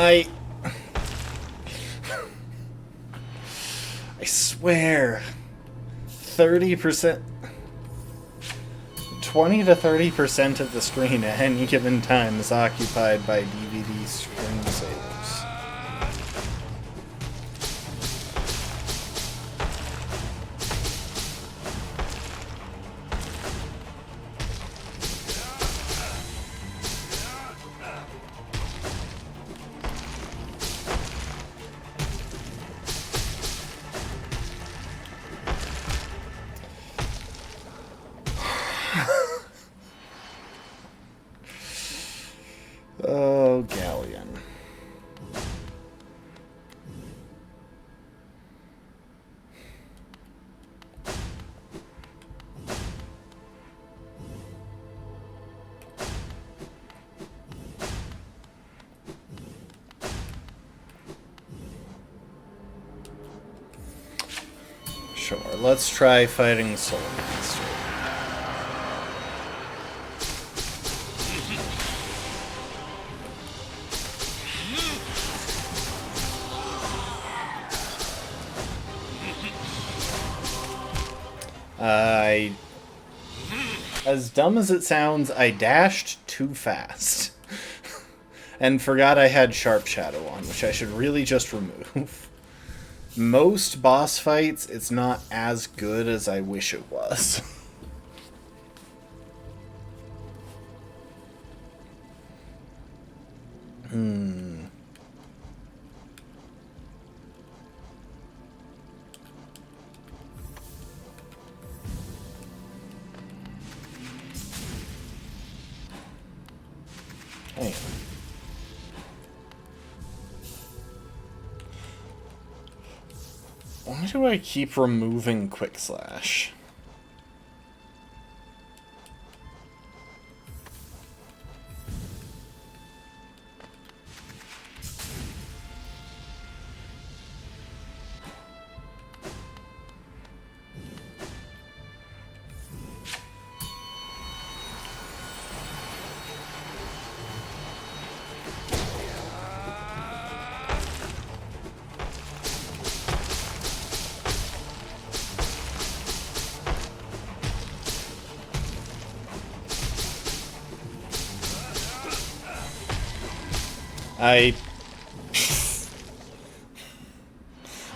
I swear, 30%, 20 to 30% of the screen at any given time is occupied by DVD screensavers. Oh, Galleon. Sure, let's try fighting Soul Master. As dumb as it sounds, I dashed too fast. And forgot I had Sharp Shadow on, which I should really just remove. Most boss fights, it's not as good as I wish it was. Hang on. Why do I keep removing Quick Slash?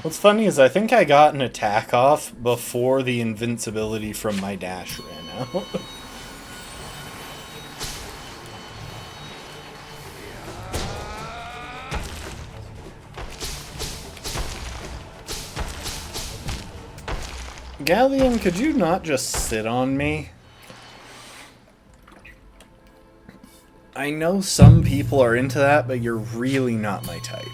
What's funny is I think I got an attack off before the invincibility from my dash ran out. Galleon, could you not just sit on me? I know some people are into that, but you're really not my type.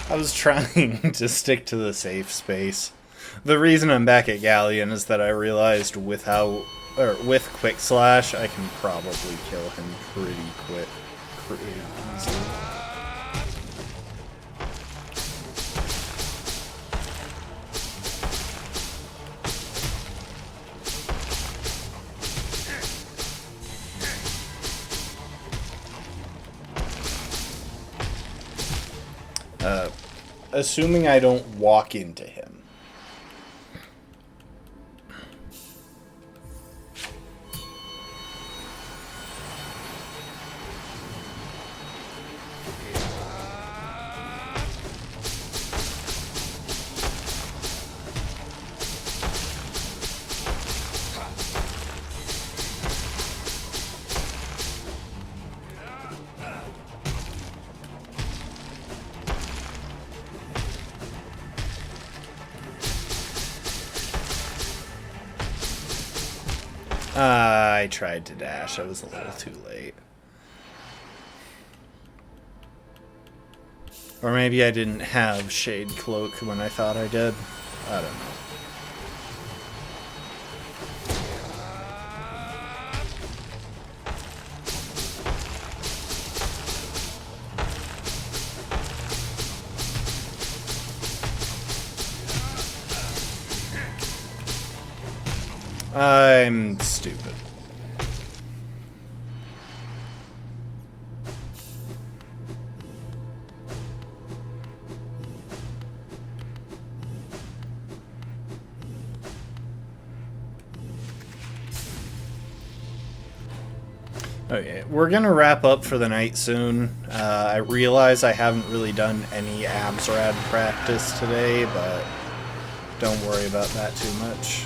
I was trying to stick to the safe space. The reason I'm back at Galleon is that I realized with Quick Slash, I can probably kill him pretty easily. Assuming I don't walk into him. I tried to dash. I was a little too late. Or maybe I didn't have Shade Cloak when I thought I did. I don't know. I'm stupid. Okay, we're gonna wrap up for the night soon. I realize I haven't really done any Absrad practice today, but don't worry about that too much.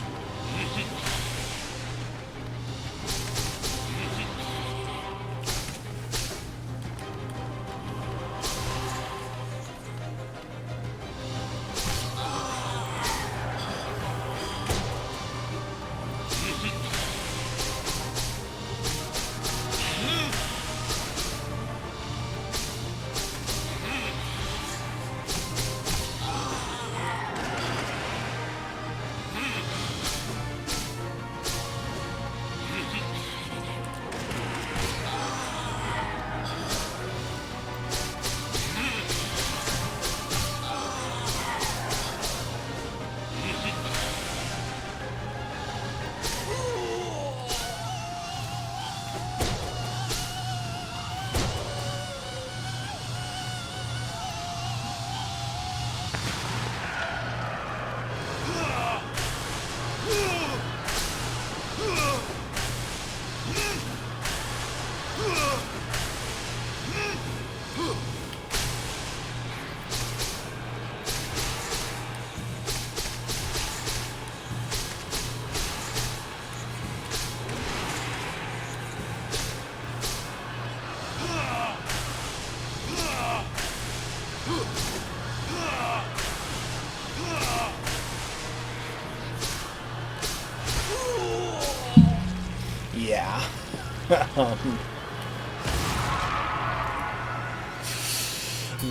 Yeah.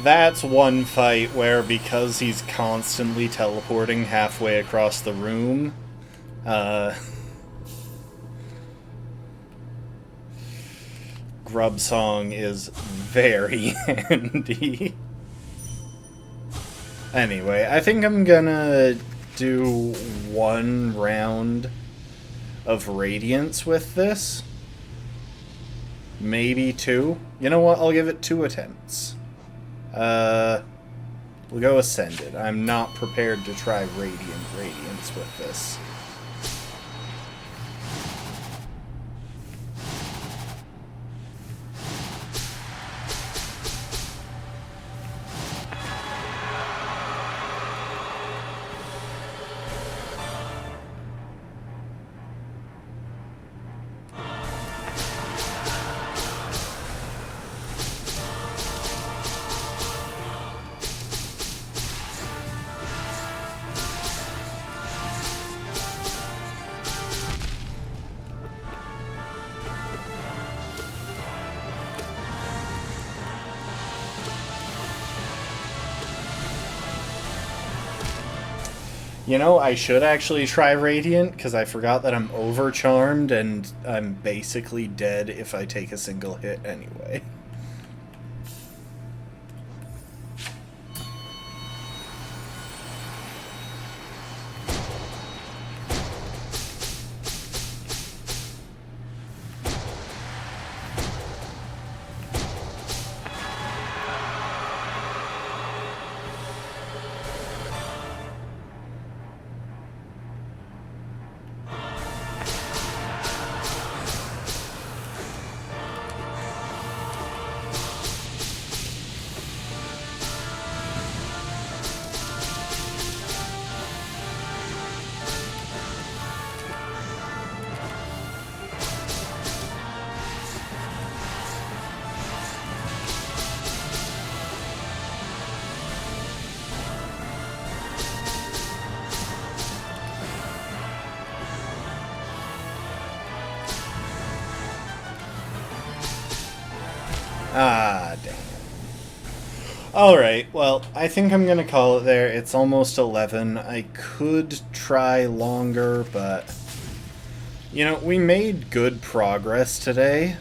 That's one fight where, because he's constantly teleporting halfway across the room, Grubsong is very handy. Anyway, I think I'm gonna do one round of Radiance with this. Maybe two. You know what? I'll give it 2 attempts. We'll go Ascended. I'm not prepared to try Radiance with this. You know, I should actually try Radiant, because I forgot that I'm overcharmed, and I'm basically dead if I take a single hit anyway. God damn. Alright, well, I think I'm gonna call it there. It's almost 11. I could try longer, but... You know, we made good progress today.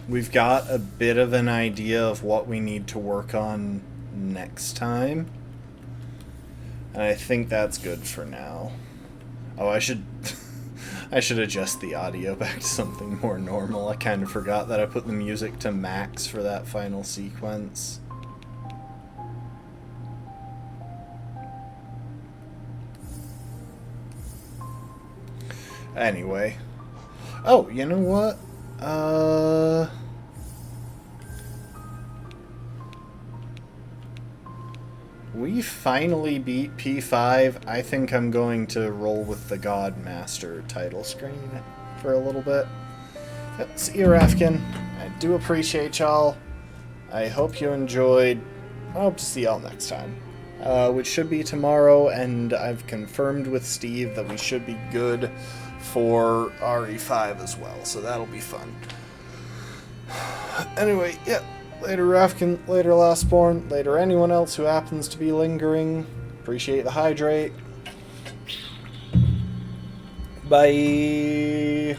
We've got a bit of an idea of what we need to work on next time. And I think that's good for now. Oh, I should adjust the audio back to something more normal. I kind of forgot that I put the music to max for that final sequence. Anyway. Oh, you know what? We finally beat P5. I think I'm going to roll with the Godmaster title screen for a little bit. See you, Rafkin. I do appreciate y'all. I hope you enjoyed. I hope to see y'all next time. Which should be tomorrow, and I've confirmed with Steve that we should be good for RE5 as well, so that'll be fun. Anyway, yeah. Later, Rafkin. Later, Lastborn. Later, anyone else who happens to be lingering. Appreciate the hydrate. Bye.